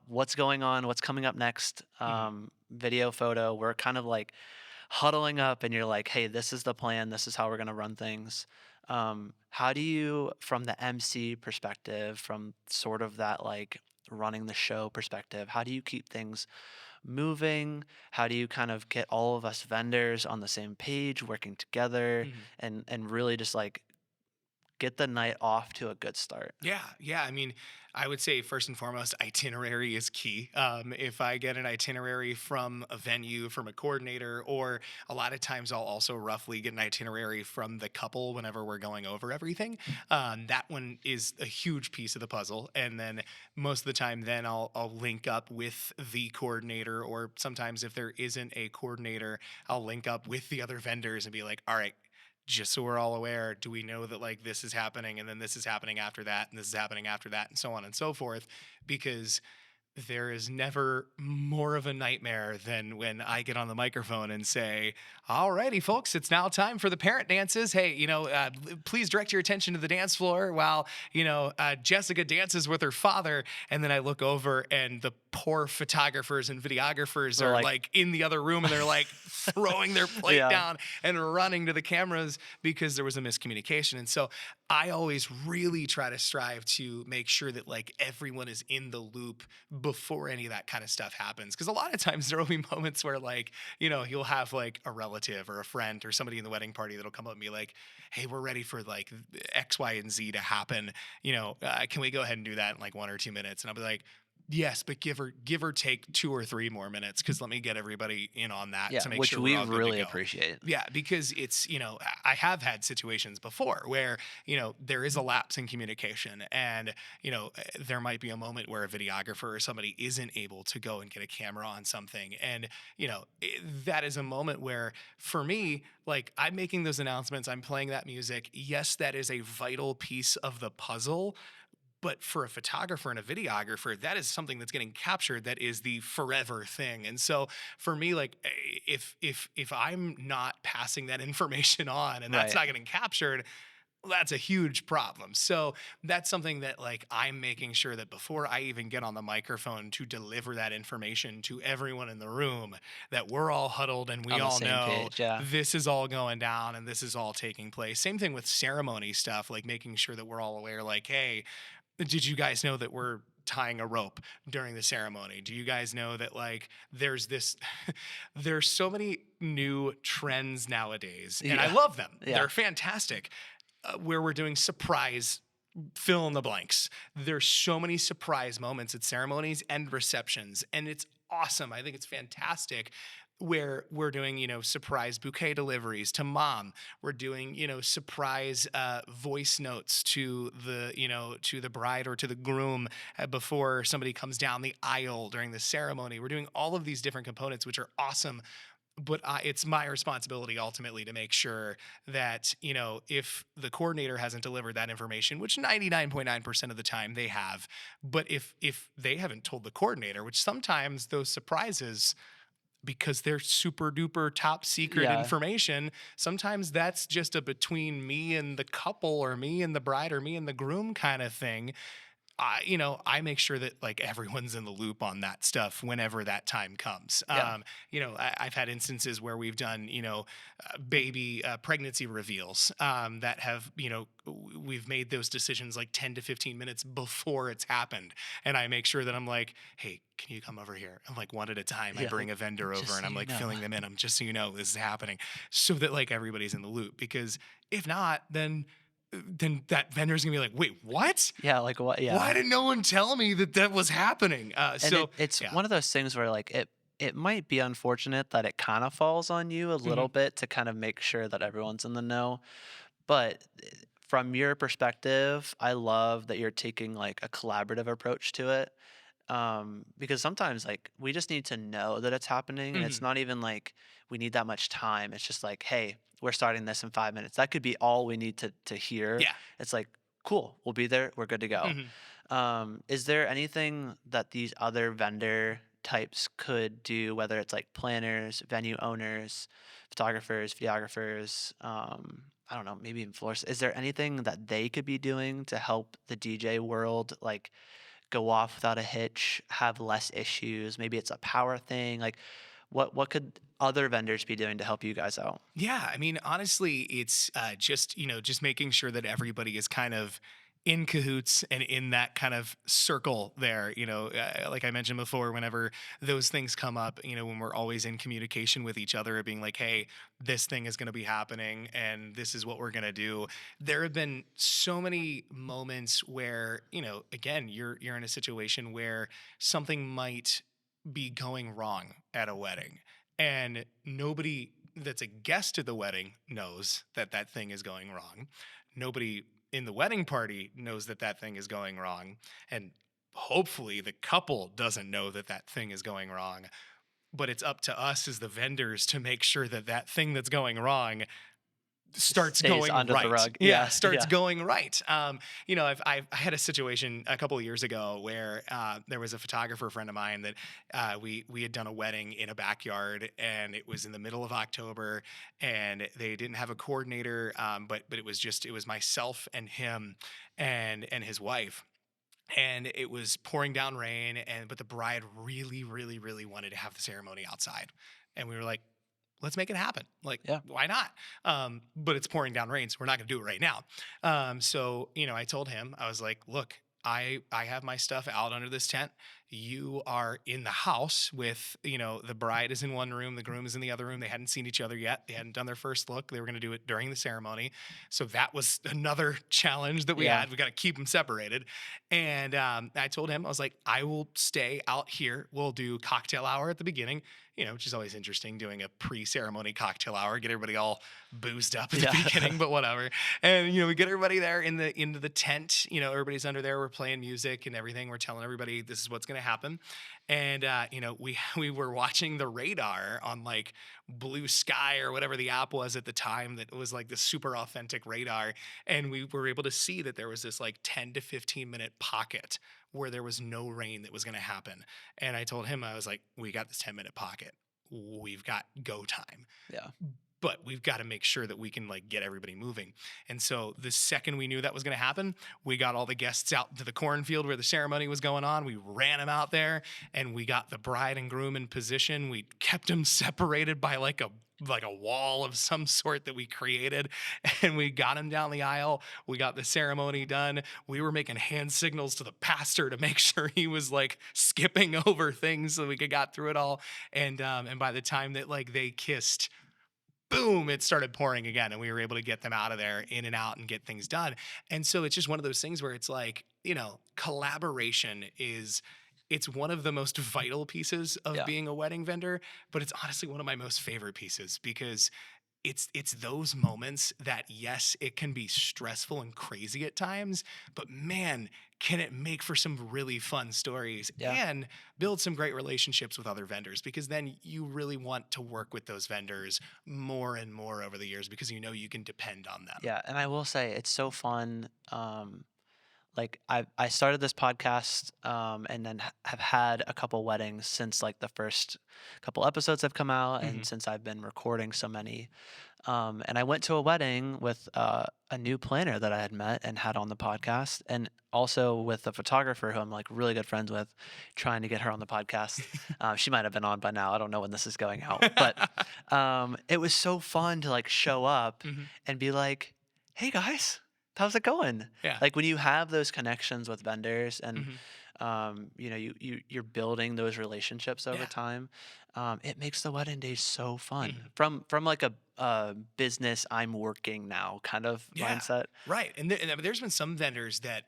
What's going on? What's coming up next? Mhm. Video, photo. We're kind of like huddling up, and you're like, hey, this is the plan. This is how we're gonna run things. How do you, from the MC perspective, from sort of that like running the show perspective, how do you keep things moving? How do you kind of get all of us vendors on the same page, working together, Mhm. and really just like get the night off to a good start? Yeah, yeah. I mean, I would say first and foremost, itinerary is key. If I get an itinerary from a venue, from a coordinator, or a lot of times I'll also roughly get an itinerary from the couple whenever we're going over everything. That one is a huge piece of the puzzle. And then most of the time, then I'll link up with the coordinator, or sometimes if there isn't a coordinator, I'll link up with the other vendors and be like, all right, just so we're all aware, do we know that like this is happening and then this is happening after that and this is happening after that and so on and so forth? Because there is never more of a nightmare than when I get on the microphone and say, "All righty, folks, it's now time for the parent dances. Hey, please direct your attention to the dance floor while Jessica dances with her father." And then I look over, and the poor photographers and videographers We're are like, like in the other room, and they're like throwing their plate yeah, down and running to the cameras because there was a miscommunication. And so I always really try to strive to make sure that like everyone is in the loop before any of that kind of stuff happens. Cause a lot of times there will be moments where like, you'll have like a relative or a friend or somebody in the wedding party that'll come up and be like, hey, we're ready for like X, Y, and Z to happen. Can we go ahead and do that in like 1 or 2 minutes? And I'll be like, yes, but give or take 2 or 3 more minutes because let me get everybody in on that yeah, to make which sure we're we all good to really go. appreciate. Yeah, because it's, I have had situations before where, there is a lapse in communication and, there might be a moment where a videographer or somebody isn't able to go and get a camera on something. And, that is a moment where for me, like I'm making those announcements, I'm playing that music. Yes, that is a vital piece of the puzzle, but for a photographer and a videographer, that is something that's getting captured that is the forever thing. And so for me, like if I'm not passing that information on and that's Right. not getting captured, that's a huge problem. So that's something that like I'm making sure that before I even get on the microphone to deliver that information to everyone in the room, that we're all huddled and we On the all same know page. Yeah. this is all going down and this is all taking place. Same thing with ceremony stuff, like making sure that we're all aware, like, hey, did you guys know that we're tying a rope during the ceremony? Do you guys know that like there's this there's so many new trends nowadays and I Yeah. love them. Yeah. They're fantastic. Where we're doing surprise fill in the blanks. There's so many surprise moments at ceremonies and receptions, and it's awesome. I think it's fantastic where we're doing, surprise bouquet deliveries to mom. We're doing, surprise voice notes to the bride or to the groom before somebody comes down the aisle during the ceremony. We're doing all of these different components, which are awesome, but it's my responsibility ultimately to make sure that if the coordinator hasn't delivered that information, which 99.9% of the time they have, but if they haven't told the coordinator, which sometimes those surprises, because they're super duper top secret Yeah. information, sometimes that's just a between me and the couple or me and the bride or me and the groom kind of thing. I make sure that like everyone's in the loop on that stuff whenever that time comes. Yeah. I've had instances where we've done, baby pregnancy reveals that have, we've made those decisions like 10 to 15 minutes before it's happened. And I make sure that I'm like, hey, can you come over here? I'm like one at a time. I Yeah. bring a vendor Just over and so I'm you like know. filling them in. I'm just so you know this is happening so that like everybody's in the loop. Because if not, then that vendor's gonna be like, wait, what? Yeah. Like what? Why Yeah. did no one tell me that that was happening? And So it's yeah. one of those things where like it might be unfortunate that it kind of falls on you a Mhm. little bit to kind of make sure that everyone's in the know. But from your perspective, I love that you're taking like a collaborative approach to it. Because sometimes like we just need to know that it's happening, and it's Mhm. not even like we need that much time. It's just like, hey, we're starting this in 5 minutes. That could be all we need to hear. Yeah. It's like, cool, we'll be there. We're good to go. Mhm. Is there anything that these other vendor types could do, whether it's like planners, venue owners, photographers, videographers, I don't know, maybe even florists? Is there anything that they could be doing to help the DJ world like go off without a hitch, have less issues? Maybe it's a power thing. Like what could other vendors be doing to help you guys out? Yeah, I mean, honestly, it's just just making sure that everybody is kind of in cahoots and in that kind of circle there. Like I mentioned before, whenever those things come up, when we're always in communication with each other, being like, "Hey, this thing is going to be happening, and this is what we're going to do." There have been so many moments where again, you're in a situation where something might be going wrong at a wedding and nobody that's a guest to the wedding knows that that thing is going wrong. Nobody in the wedding party knows that that thing is going wrong. And hopefully the couple doesn't know that that thing is going wrong. But it's up to us as the vendors to make sure that that thing that's going wrong starts Stays going under the right. rug. Yeah, Yeah, starts yeah. going right. I had a situation a couple of years ago where there was a photographer friend of mine that we had done a wedding in a backyard, and it was in the middle of October, and they didn't have a coordinator, but it was myself and him and his wife. And it was pouring down rain, but the bride really, really, really wanted to have the ceremony outside, and we were like, let's make it happen. Like, Yeah. why not? But it's pouring down rain, so we're not going to do it right now. So I told him, I was like, look, I have my stuff out under this tent. You are in the house with, the bride is in one room, the groom is in the other room. They hadn't seen each other yet. They hadn't done their first look. They were going to do it during the ceremony. So that was another challenge that we Yeah. had. We got to keep them separated. And I told him, I was like, I will stay out here. We'll do cocktail hour at the beginning, which is always interesting doing a pre-ceremony cocktail hour, get everybody all boozed up at the Yeah. beginning, but whatever. And we get everybody there into the tent. Everybody's under there. We're playing music and everything. We're telling everybody this is what's going to happen. And we were watching the radar on like Blue Sky or whatever the app was at the time that was like the super authentic radar, and we were able to see that there was this like 10 to 15 minute pocket where there was no rain that was going to happen. And I told him, I was like, we got this 10-minute pocket. We've got go time. Yeah. but we've got to make sure that we can like get everybody moving. And so the second we knew that was going to happen, we got all the guests out to the cornfield where the ceremony was going on. We ran them out there and we got the bride and groom in position. We kept them separated by like a wall of some sort that we created, and we got him down the aisle. We got the ceremony done. We were making hand signals to the pastor to make sure he was like skipping over things so we could got through it all. And by the time that like they kissed, boom, it started pouring again, and we were able to get them out of there, in and out, and get things done. And so it's just one of those things where it's like, collaboration is, it's one of the most vital pieces of Yeah. being a wedding vendor, but it's honestly one of my most favorite pieces because it's those moments that, yes, it can be stressful and crazy at times, but man, can it make for some really fun stories Yeah. and build some great relationships with other vendors, because then you really want to work with those vendors more and more over the years because you know you can depend on them. Yeah. And I will say it's so fun. Like I started this podcast and then have had a couple weddings since like the first couple episodes have come out, and Mhm. since I've been recording so many. And I went to a wedding with a new planner that I had met and had on the podcast, and also with a photographer who I'm like really good friends with, trying to get her on the podcast. She might have been on by now. I don't know when this is going out, but it was so fun to like show up Mhm. and be like, "Hey guys, how's it going?" Yeah. Like when you have those connections with vendors and Mhm. you're building those relationships over Yeah. time. It makes the wedding days so fun Mhm. from like a business I'm working now kind of Yeah, mindset. right. And I mean, there's been some vendors that,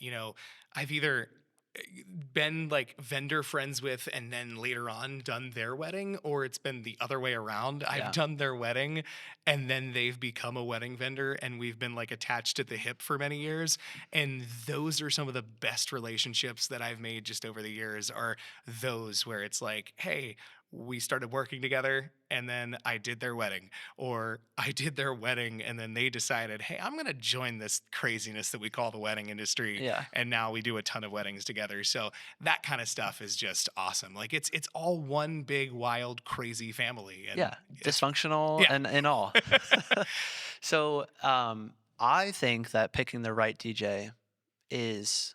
I've either been like vendor friends with and then later on done their wedding, or it's been the other way around. I've Yeah, done their wedding and then they've become a wedding vendor and we've been like attached at the hip for many years. And those are some of the best relationships that I've made just over the years, are those where it's like, hey, we started working together and then I did their wedding, or I did their wedding and then they decided, hey, I'm going to join this craziness that we call the wedding industry. yeah, And now we do a ton of weddings together. So that kind of stuff is just awesome. Like it's all one big, wild, crazy family. And yeah. it's, Dysfunctional yeah. and all. So I think that picking the right DJ is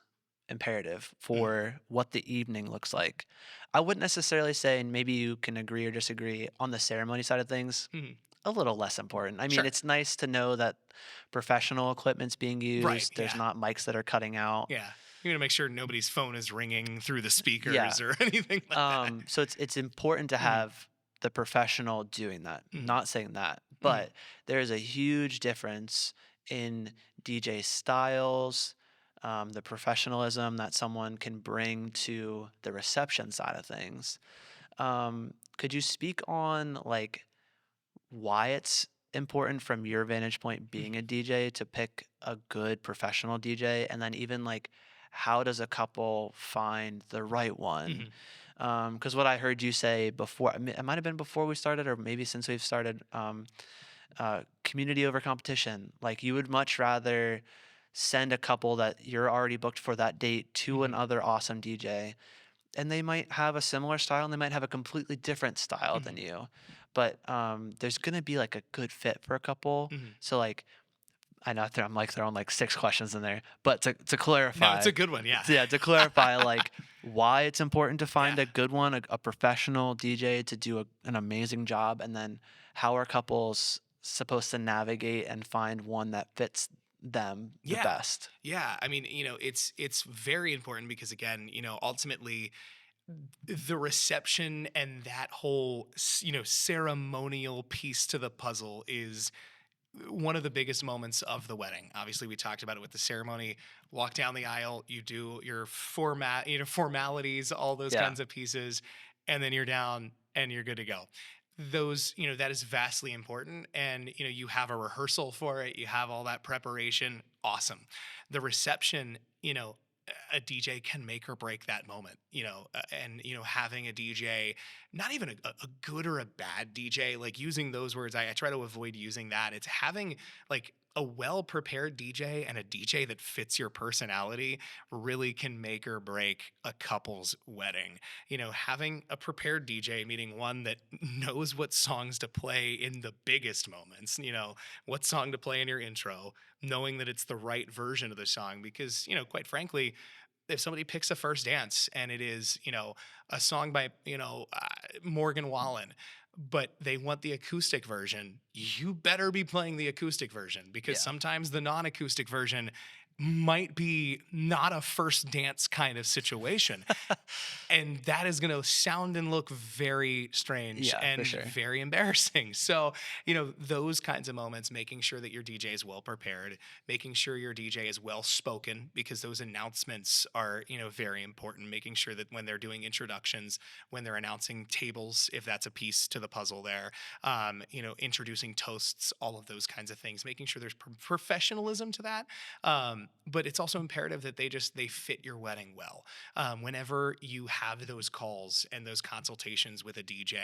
imperative Mm, for what the evening looks like. I wouldn't necessarily say, and maybe you can agree or disagree on the ceremony side of things, mhm. a little less important. I mean, Sure. it's nice to know that professional equipment's being Right. used. There's Yeah. not mics that are cutting out. Yeah. You want to make sure nobody's phone is ringing through the Yeah. speakers or anything like that. So it's important to Mhm. have the professional doing that. Mhm. Not saying that, Mhm. but there's a huge difference in DJ styles, the professionalism that someone can bring to the reception side of things. Could you speak on like why it's important from your vantage point being a Mhm. DJ to pick a good professional DJ, and then even like how does a couple find the right one? Mhm. Because what I heard you say before, it might have been before we started, or maybe since we've started, community over competition. Like you would much rather send a couple that you're already booked for that date to Mhm. another awesome DJ, and they might have a similar style and they might have a completely different style than Mhm. you, but there's gonna be like a good fit for a couple. Mhm. So like I know I'm like throwing like six questions in there, but to No, it's clarify, a good one. Yeah. yeah, to clarify like why it's important to Yeah. find a good one, a professional DJ to do an amazing job, and then how are couples supposed to navigate and find one that fits them the Yeah. best. Yeah. I mean, it's very important because again, ultimately the reception and that whole ceremonial piece to the puzzle is one of the biggest moments of the wedding. Obviously, we talked about it with the ceremony. Walk down the aisle, you do your formalities, all those Yeah, kinds of pieces, and then you're down and you're good to go. Those, that is vastly important. And, you have a rehearsal for it, you have all that preparation. Awesome. The reception, a DJ can make or break that moment, and having a DJ, not even a good or a bad DJ, like using those words, I try to avoid using that. It's having like a well prepared DJ and a DJ that fits your personality really can make or break a couple's wedding. Having a prepared DJ, meaning one that knows what songs to play in the biggest moments, what song to play in your intro, knowing that it's the right version of the song. Because, quite frankly, if somebody picks a first dance and it is, a song by, Morgan Wallen, but they want the acoustic version, you better be playing the acoustic version, because Yeah. sometimes the non acoustic version might be not a first dance kind of situation. And that is going to sound and look very strange Yeah, for and sure. very embarrassing. So, those kinds of moments, making sure that your DJ is well prepared, making sure your DJ is well spoken, because those announcements are, very important. Making sure that when they're doing introductions, when they're announcing tables, if that's a piece to the puzzle there, introducing toasts, all of those kinds of things, making sure there's professionalism to that. But it's also imperative that they fit your wedding well. Whenever you have those calls and those consultations with a DJ,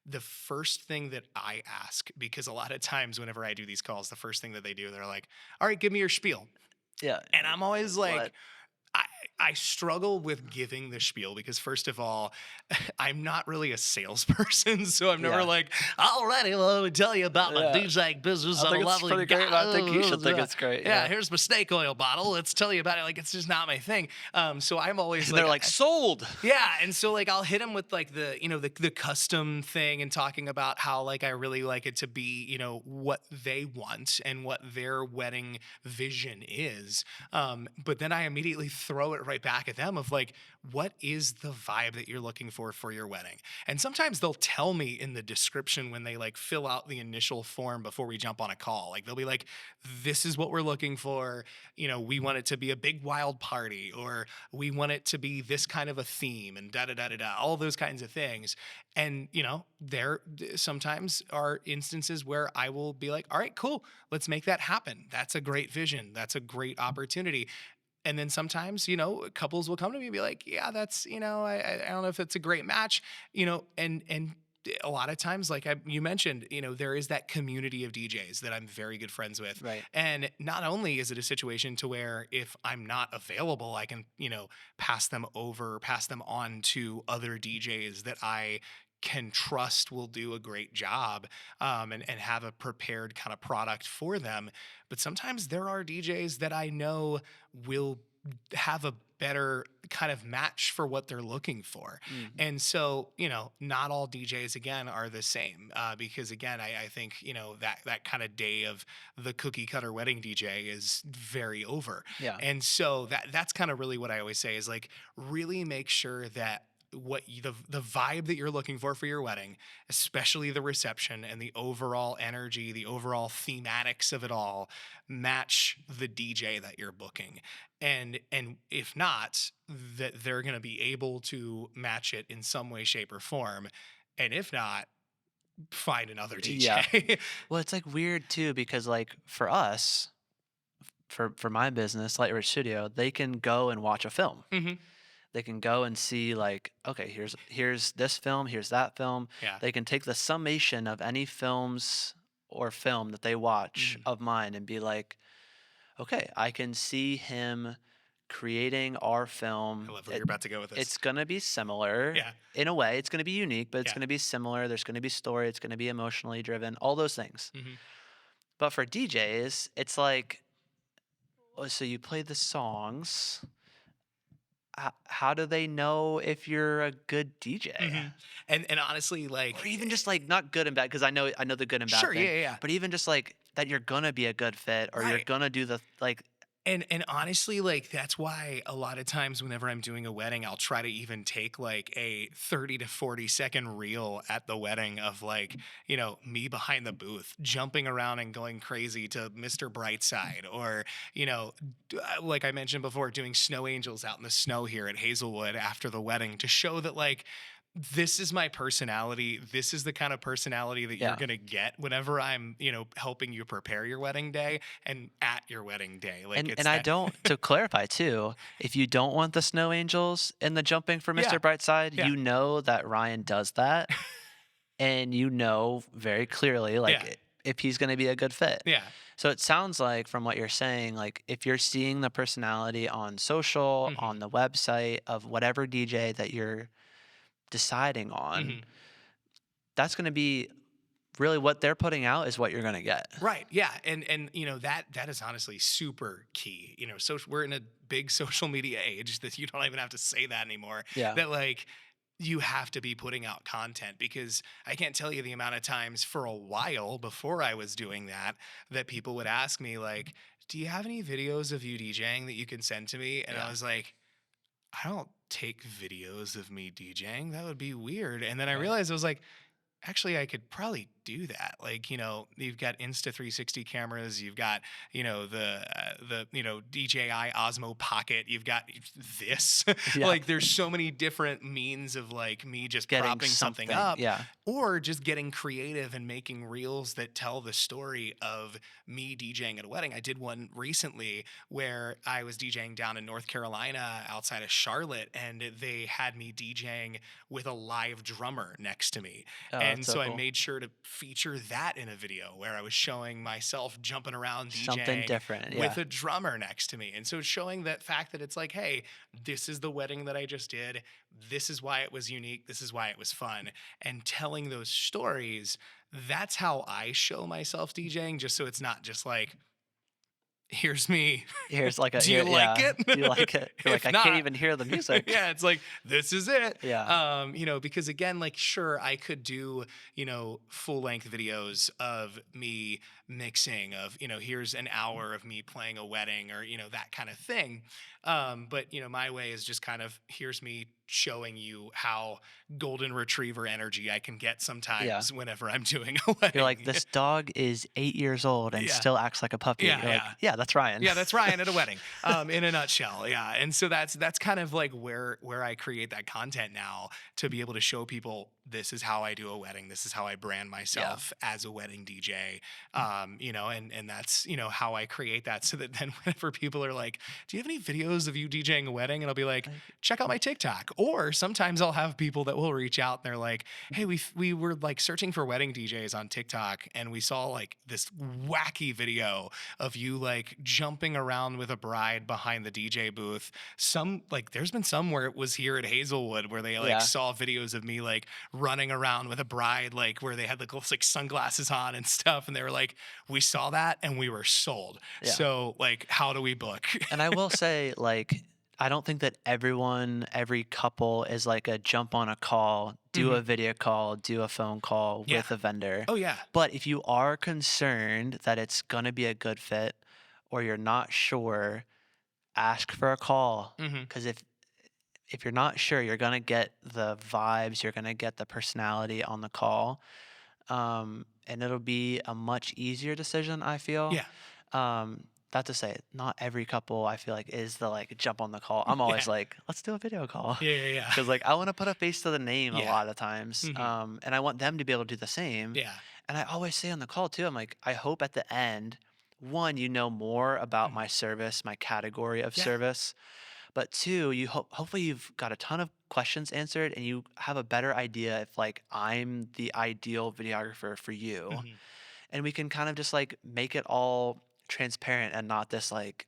the first thing that I ask, because a lot of times whenever I do these calls, the first thing that they do, they're like, all right, give me your spiel. Yeah. And I'm always like, What? I, I struggle with giving the spiel because, first of all, I'm not really a salesperson. So I'm never Yeah. like, alrighty, well, let me tell you about my Yeah. DJing business. I I'm a think it's lovely pretty guy. great, but I think you should think it's great. Yeah, Yeah. here's my snake oil bottle. Let's tell you about it. Like, it's just not my thing. So I'm always And like, they're like, sold. yeah, and so like I'll hit him with like the custom thing and talking about how like I really like it to be what they want and what their wedding vision is. But then I immediately throw it right back at them of like, what is the vibe that you're looking for your wedding? And sometimes they'll tell me in the description when they like fill out the initial form before we jump on a call. Like they'll be like, this is what we're looking for. We want it to be a big wild party, or we want it to be this kind of a theme, and da da da da da, all those kinds of things. And there sometimes are instances where I will be like, all right, cool, let's make that happen. That's a great vision. That's a great opportunity. And then sometimes, couples will come to me and be like, yeah, that's, I don't know if it's a great match, and a lot of times, like you mentioned, there is that community of DJs that I'm very good friends with. Right. And not only is it a situation to where if I'm not available, I can, pass them on to other DJs that I can trust will do a great job, and have a prepared kind of product for them. But sometimes there are DJs that I know will have a better kind of match for what they're looking for. Mhm. And so, not all DJs again are the same, because again, I think, that kind of day of the cookie cutter wedding DJ is very over. Yeah. And so that's kind of really what I always say is like, really make sure that the vibe that you're looking for your wedding, especially the reception and the overall energy, the overall thematics of it all, match the DJ that you're booking. And if not, that they're going to be able to match it in some way, shape, or form. And if not, find another Yeah. DJ. Well, it's like weird too because like for us, for my business, Light Ridge Studio, they can go and watch a film. Hmm. They can go and see like, okay, here's this film, here's that film. Yeah. They can take the summation of any films or film that they watch Mhm. of mine and be like, okay, I can see him creating our I film. love where you're about to go with this. It's gonna be similar Yeah. in a way. It's gonna be unique, but it's Yeah. gonna be similar. There's gonna be story. It's gonna be emotionally driven. All those things. Hmm. But for DJs, it's like, oh, so you play the songs. How do they know if you're a good DJ? Hmm. And honestly, like, Or even just like not good and bad, because I know the good and bad sure, thing. yeah, yeah, yeah. But even just like that you're gonna be a good fit or you're Right. gonna do the like And honestly, like that's why a lot of times whenever I'm doing a wedding, I'll try to even take like a 30 to 40-second reel at the wedding of like, me behind the booth, jumping around and going crazy to Mr. Brightside, or, like I mentioned before, doing snow angels out in the snow here at Hazelwood after the wedding to show that like this is my personality. This is the kind of personality that you're Yeah. going to get whenever I'm, helping you prepare your wedding day and at your wedding day. Like And it's I that. don't to clarify too, if you don't want the snow angels in the jumping for Yeah. Mr. Brightside, Yeah. you know that Ryan does that, and you know very clearly, like, Yeah. if he's gonna be a good fit. Yeah. So it sounds like from what you're saying, like, if you're seeing the personality on social, Hmm. on the website of whatever DJ that you're deciding on, Hmm. that's gonna be really what they're putting out is what you're gonna get. Right. Yeah. And that is honestly super key. So we're in a big social media age that you don't even have to say that anymore. Yeah. That like you have to be putting out content because I can't tell you the amount of times for a while before I was doing that people would ask me like, "Do you have any videos of you DJing that you can send to me?" And I Yeah. was like, "I don't take videos of me DJing. That would be weird." And then I Right. realized I was like, actually, I could probably do that. Like, you've got Insta 360 cameras, you've got, the DJI Osmo Pocket, you've got this. Yeah. Like, there's so many different means of like me just Getting propping something something. up, Yeah. or just getting creative and making reels that tell the story of me DJing at a wedding. I did one recently where I was DJing down in North Carolina outside of Charlotte, and they had me DJing with a live drummer next to me. Oh, And that's so so I cool. made sure to feature that in a video where I was showing myself jumping around Something DJing different. with Yeah. a drummer next to me. And so showing that fact that it's like, hey, this is the wedding that I just did. This is why it was unique. This is why it was fun. And telling those stories, that's how I show myself DJing, just so it's not just like, here's me. Here's like a Do you here like yeah. it? Do you like it? You're like, If "I can't not, even hear the music." yeah, it's like this is it. Yeah. Because again, like sure, I could do, full length videos of me mixing of, here's an hour of me playing a wedding or, that kind of thing. But my way is just kind of here's me showing you how golden retriever energy I can get Yeah. sometimes whenever I'm doing a You're like, wedding. "This dog is 8 years old and Yeah. still acts like a puppy." Yeah, You're like, yeah. "Yeah, that's Ryan." Yeah, that's Ryan at a wedding, in a nutshell. Yeah, and so that's kind of like where I create that content now to be able to show people this is how I do a wedding. This is how I brand Yeah. myself as a wedding DJ. And that's how I create that so that then whenever people are like, "Do you have any videos of you DJing a wedding?" and I'll be like, Like, "Check out my TikTok." Or sometimes I'll have people that will reach out and they're like, "Hey, we were like searching for wedding DJs on TikTok and we saw like this wacky video of you like jumping around with a bride behind the DJ booth. Some like there's been some where it was here at Hazelwood where they like yeah. saw videos of me like running around with a bride, like where they had like sunglasses on and stuff. And they were like, we saw that and we were sold. Yeah. So like, how do we book?" And I will say, like, I don't think that every couple is like a jump on a call, do a Mhm. video call, do a phone call Yeah. with a vendor. Oh yeah. But if you are concerned that it's gonna be a good fit or you're not sure, ask for a call. Hmm. Because if you're not sure, you're gonna get the vibes, you're gonna get the personality on the call, and it'll be a much easier decision, I feel. Yeah. Not to say not every couple I feel like is the like jump on the call. I'm Yeah. always like, let's do a video call. Yeah. Yeah. Yeah. Because like I want to put a face to the name a Yeah. lot of times, Hmm. and I want them to be able to do the same. Yeah. And I always say on the call too, I'm like, I hope at the end, one, you know more about Mhm. my service, my category of Yeah. service, but two, hopefully you've got a ton of questions answered and you have a better idea if like I'm the ideal videographer for you, Hmm. and we can kind of just like make it all transparent and not this like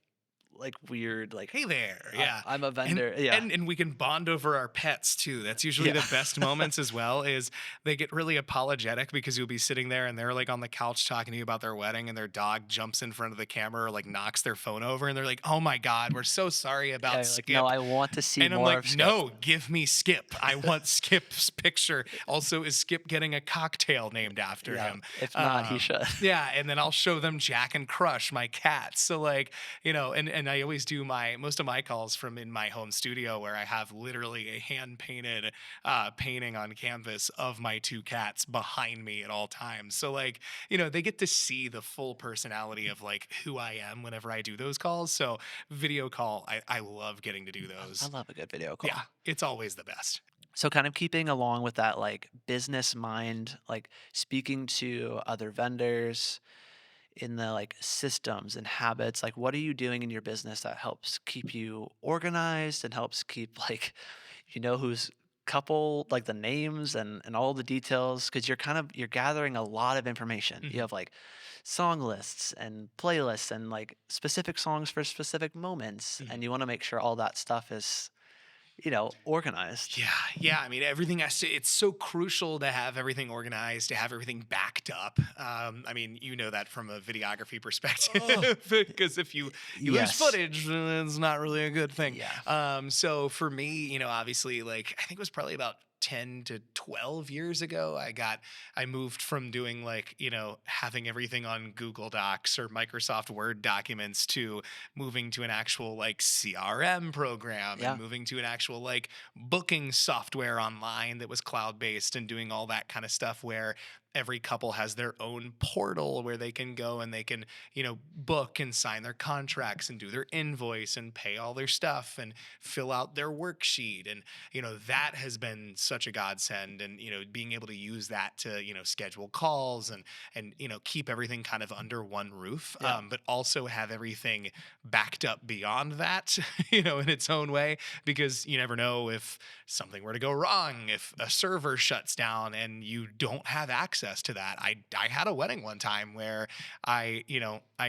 weird like Hey there. Yeah. I'm a And vendor. Yeah. and we can bond over our pets too. That's usually Yeah. the best moments as well, is they get really apologetic because you'll be sitting there and they're like on the couch talking to you about their wedding and their dog jumps in front of the camera or like knocks their phone over and they're like, "Oh my God, we're so sorry Yeah, about you're like, no, Skip." I want to see And I'm more like, of Skip. "No, give me Skip. I want Skip's picture." Also, is Skip getting a cocktail named after Yeah. him? If not, he should. Yeah, and then I'll show them Jack and Crush, my cats. So like, and I always do my most of my calls from in my home studio where I have literally a hand painted painting on canvas of my two cats behind me at all times. So like, they get to see the full personality of like who I am whenever I do those calls. So video call, I love getting to do I those. love a good video Yeah, call. it's always the best. So kind of keeping along with that like business mind, like speaking to other vendors in the like systems and habits, like what are you doing in your business that helps keep you organized and helps keep like who's couple like the names and all the details because you're gathering a lot of information. You Mhm. have like song lists and playlists and like specific songs for specific moments Mhm. and you want to make sure all that stuff is organized. Yeah, yeah. I mean, everything has to. It's so crucial to have everything organized, to have everything backed up. I mean, you know that from a videography Oh, perspective, because if you lose yes. footage, then it's not really a good thing. Yeah. So for me, obviously, like I think it was probably about 10 to 12 years ago I moved from doing like having everything on Google Docs or Microsoft Word documents to moving to an actual like CRM program and Yeah. moving to an actual like booking software online that was cloud based and doing all that kind of stuff where every couple has their own portal where they can go and they can book and sign their contracts and do their invoice and pay all their stuff and fill out their worksheet. And that has been such a godsend. And being able to use that to schedule calls and keep everything kind of under one roof, Yeah. but also have everything backed up beyond that in its own way, because you never know if something were to go wrong, if a server shuts down and you don't have access to that. I had a wedding one time where I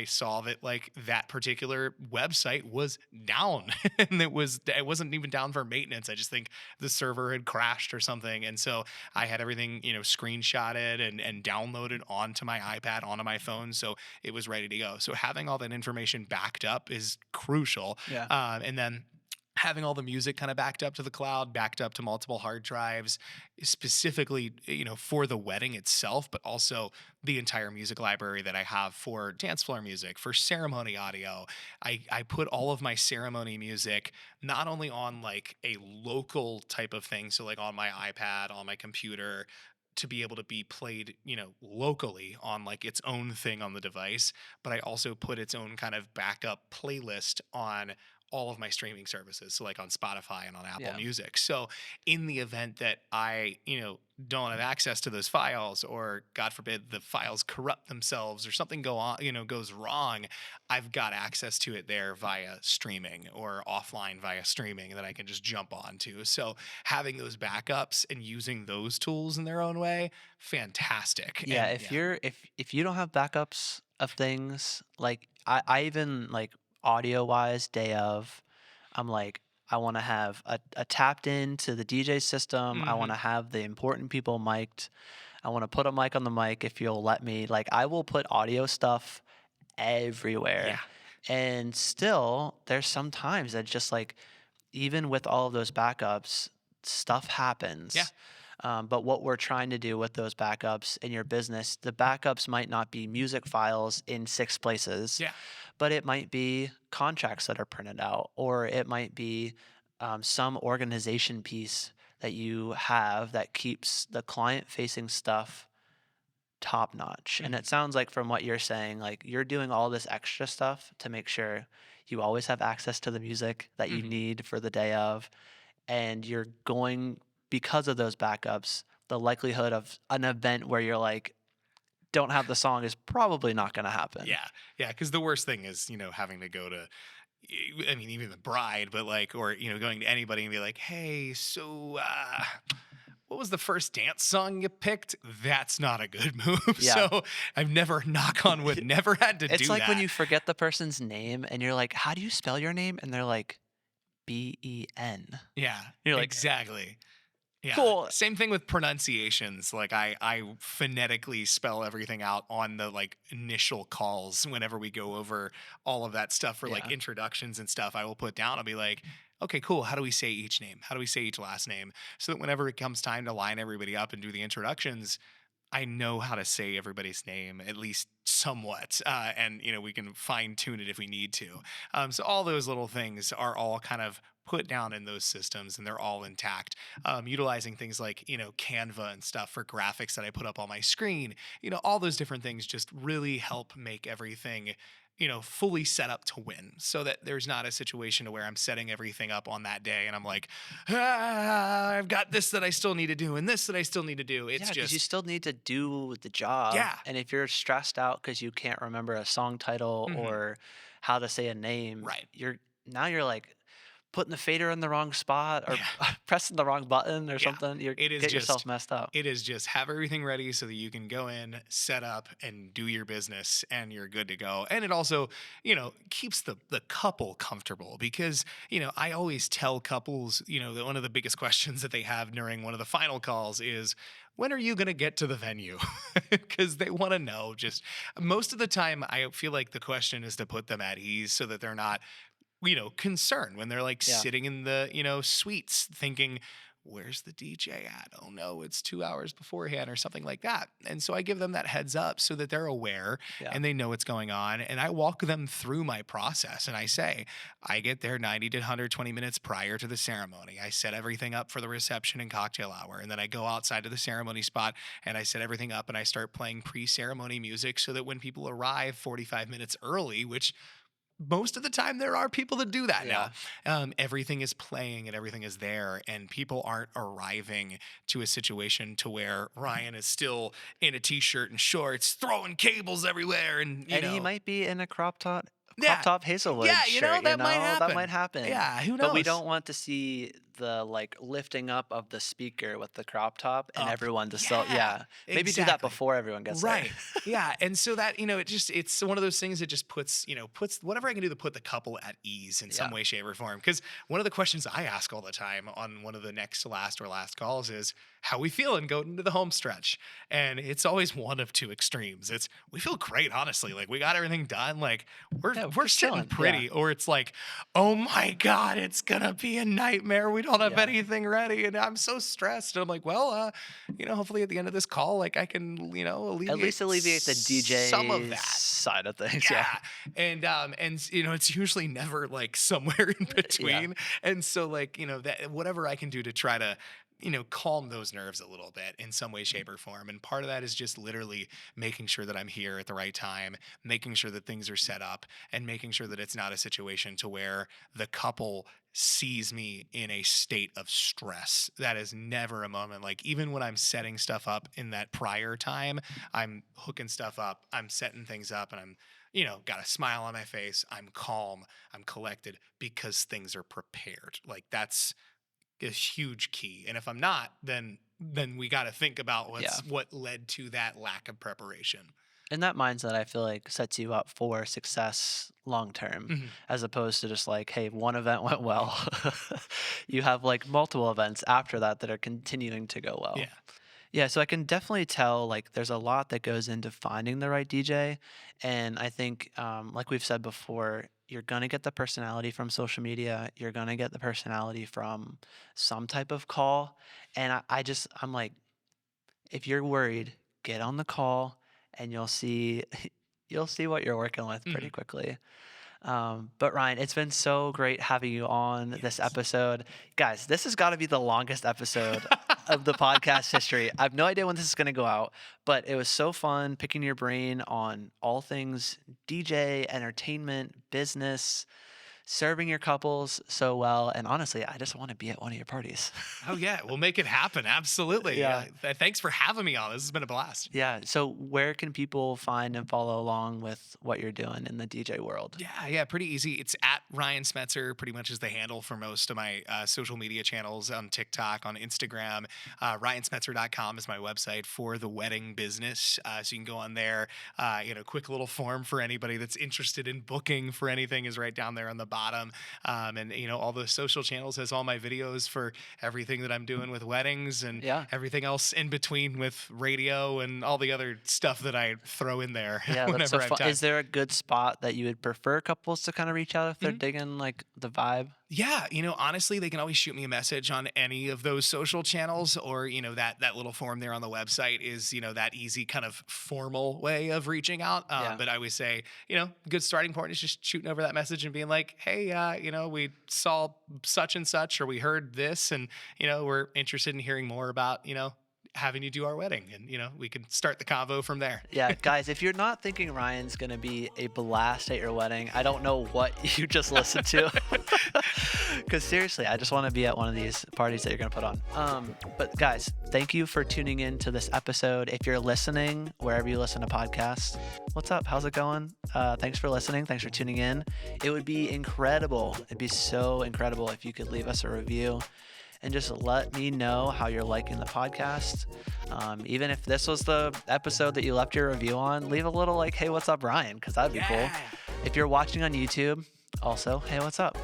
saw that like that particular website was down and it wasn't even down for maintenance. I just think the server had crashed or something. And so I had everything, screenshotted and downloaded onto my iPad, onto my phone. So it was ready to go. So having all that information backed up is crucial. Yeah. And then having all the music kind of backed up to the cloud, backed up to multiple hard drives, specifically, for the wedding itself, but also the entire music library that I have for dance floor music, for ceremony audio. I put all of my ceremony music not only on like a local type of thing, so like on my iPad, on my computer, to be able to be played, locally on like its own thing on the device, but I also put its own kind of backup playlist on all of my streaming services, so like on Spotify and on Apple Yeah. Music. So in the event that I, don't have access to those files, or God forbid the files corrupt themselves or something goes wrong, I've got access to it there via streaming or offline via streaming that I can just jump onto. So having those backups and using those tools in their own way, fantastic. Yeah, And if yeah. you're if you don't have backups of things, like I even like audio wise day of, I'm like I want to have a tapped in to the DJ system. I want Hmm. to have the important people mic'd. I want to put a mic on the mic if you'll let me. Like I will put audio stuff Yeah. everywhere. And still there's some times that just like even with all of those backups, stuff Yeah. happens. But what we're trying to do with those backups in your business, the backups might not be music files in 6 places, Yeah. but it might be contracts that are printed out, or it might be some organization piece that you have that keeps the client facing stuff top notch. And Hmm. it sounds like from what you're saying, like you're doing all this extra stuff to make sure you always have access to the music that you Hmm. need for the day of, and you're going because of those backups, the likelihood of an event where you're like don't have the song is probably not going to happen. Yeah, yeah. Because the worst thing is, having to go to, I mean, even the bride, but like, or going to anybody and be like, "Hey, so what was the first dance song you picked?" That's not a good move. Yeah. So I've never, knock on wood, never had to It's do like when that. you forget the person's name and you're like, "How do you spell your name?" and they're like Ben. Yeah, You're like, exactly. Yeah. "Cool." Same thing with pronunciations. Like I phonetically spell everything out on the like initial calls whenever we go over all of that stuff for like Yeah. introductions and stuff. I will put down, I'll be like, okay, cool. How do we say each name? How do we say each last name? So that whenever it comes time to line everybody up and do the introductions, I know how to say everybody's name at least somewhat, and we can fine tune it if we need to. So all those little things are all kind of put down in those systems, and they're all intact. Utilizing things like Canva and stuff for graphics that I put up on my screen, all those different things just really help make everything fully set up to win, so that there's not a situation to where I'm setting everything up on that day and I'm like, I've got this that I still need to do and this that I still need to do. Yeah, It's because you just, still need to do the job, yeah. and if you're stressed out because you can't remember a song title Hmm. or how to say a name, Right. you're, like, putting the fader in the wrong spot or Yeah. pressing the wrong button or Yeah. something, you It is get yourself just messed up. it is just have everything ready so that you can go in, set up, and do your business, and you're good to go. And it also, keeps the couple comfortable, because, I always tell couples, that one of the biggest questions that they have during one of the final calls is, when are you going to get to the venue? Because they want to know. Just most of the time, I feel like the question is to put them at ease so that they're not, concern when they're like Yeah, sitting in the, suites thinking, where's the DJ at? Oh no, it's 2 hours beforehand or something like that. And so I give them that heads up so that they're aware yeah, and they know what's going on. And I walk them through my process and I say, I get there 90 to 120 minutes prior to the ceremony. I set everything up for the reception and cocktail hour. And then I go outside to the ceremony spot and I set everything up and I start playing pre ceremony music so that when people arrive 45 minutes early, which most of the time there are people that do that now, yeah. everything is playing and everything is there, and people aren't arriving to a situation to where Ryan is still in a t-shirt and shorts throwing cables everywhere, and And he might be in a crop yeah, top Hazelwood yeah, shirt, that might that might happen. happen. Yeah, who But we knows? don't want to see the, like, lifting up of the speaker with the crop top and Up. everyone just still, Yeah, yeah. Maybe do that exactly. before everyone gets there. Right. Yeah. And so that, it's one of those things that just puts whatever I can do to put the couple at ease in some Yeah. way, shape, or form. Because one of the questions I ask all the time on one of the next to last calls is, how we feeling going into the home stretch? And it's always one of two extremes. It's, we feel great, honestly. Like, we got everything done. Like, we're Yeah, we're we're just sitting chilling. Yeah. pretty. Or it's like, oh my God, it's gonna be a nightmare. We don't have Yeah. anything ready. And I'm so stressed. And I'm like, well, hopefully at the end of this call, like I can, At alleviate least alleviate the some of DJ's that. side of things. Yeah. Yeah. And it's usually never like somewhere in Yeah. between. And so like, that whatever I can do to try to, calm those nerves a little bit in some way, shape, or form. And part of that is just literally making sure that I'm here at the right time, making sure that things are set up, and making sure that it's not a situation to where the couple sees me in a state of stress. That is never a moment. Like, even when I'm setting stuff up in that prior time, I'm hooking stuff up, I'm setting things up, and I'm, got a smile on my face. I'm calm, I'm collected, because things are prepared. Like, that's a huge key. And if I'm not, then we got to think about Yeah. what led to that lack of preparation. And that mindset, I feel like, sets you up for success long term, Mhm. as opposed to just like, hey, one event went well. You have like multiple events after that that are continuing to go well. Yeah. Yeah, so I can definitely tell like there's a lot that goes into finding the right DJ. And I think, like we've said before, you're going to get the personality from social media, you're going to get the personality from some type of call. And I'm like, if you're worried, get on the call and you'll see you'll see what you're working with pretty Mhm. quickly. But Ryan, it's been so great having you on this Yes. episode. Guys, this has got to be the longest episode of the podcast history. I have no idea when this is going to go out, but it was so fun picking your brain on all things DJ, entertainment, business, serving your couples so well. And honestly, I just want to be at one of your parties. Oh yeah, we'll make it happen. Absolutely. Yeah. Thanks for having me on. This has been a blast. Yeah. So where can people find and follow along with what you're doing in the DJ world? Yeah, pretty easy. It's at Ryan Smetzer, pretty much is the handle for most of my social media channels on TikTok, on Instagram. RyanSmetzer.com is my website for the wedding business. So you can go on there. Quick little form for anybody that's interested in booking for anything is right down there on the bottom. And, all the social channels has all my videos for everything that I'm doing with weddings and Yeah. everything else in between with radio and all the other stuff that I throw in there Yeah, that's so whenever I have fun. time. Is there a good spot that you would prefer couples to kind of reach out if they're Mhm. digging like the vibe? Yeah, honestly, they can always shoot me a message on any of those social channels, or that little form there on the website is that easy kind of formal way of reaching out. Yeah. But I always say, good starting point is just shooting over that message and being like, hey, we saw such and such, or we heard this, and we're interested in hearing more about having you do our wedding, and we can start the convo from there. Yeah, guys, if you're not thinking Ryan's gonna be a blast at your wedding, I don't know what you just listened to. Because seriously, I just want to be at one of these parties that you're gonna put on. But guys, thank you for tuning in to this episode. If you're listening wherever you listen to podcasts, what's up? How's it going? Thanks for listening. Thanks for tuning in. It would be incredible. It'd be so incredible if you could leave us a review and just let me know how you're liking the podcast. Even if this was the episode that you left your review on, leave a little like, hey, what's up, Ryan? Because that'd be cool. If you're watching on YouTube, also, hey, what's up?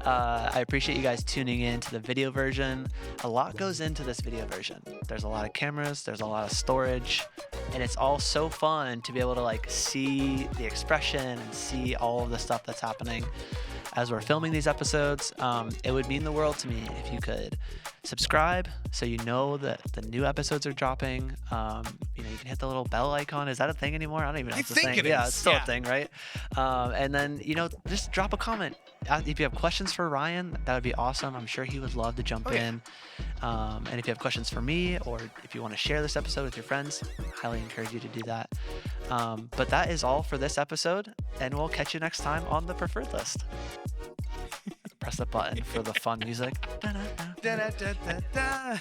I appreciate you guys tuning in to the video version. A lot goes into this video version. There's a lot of cameras, there's a lot of storage, and it's all so fun to be able to like see the expression and see all of the stuff that's happening as we're filming these episodes. It would mean the world to me if you could subscribe so you know that the new episodes are dropping. You can hit the little bell icon. Is that a thing anymore? I don't even know if it's a thing. Yeah, it's still a thing, right? And then, just drop a comment. If you have questions for Ryan, that would be awesome. I'm sure he would love to jump in. And if you have questions for me, or if you want to share this episode with your friends, I highly encourage you to do that. But that is all for this episode, and we'll catch you next time on the preferred list. Press the button for the fun music. Da-da-da-da-da.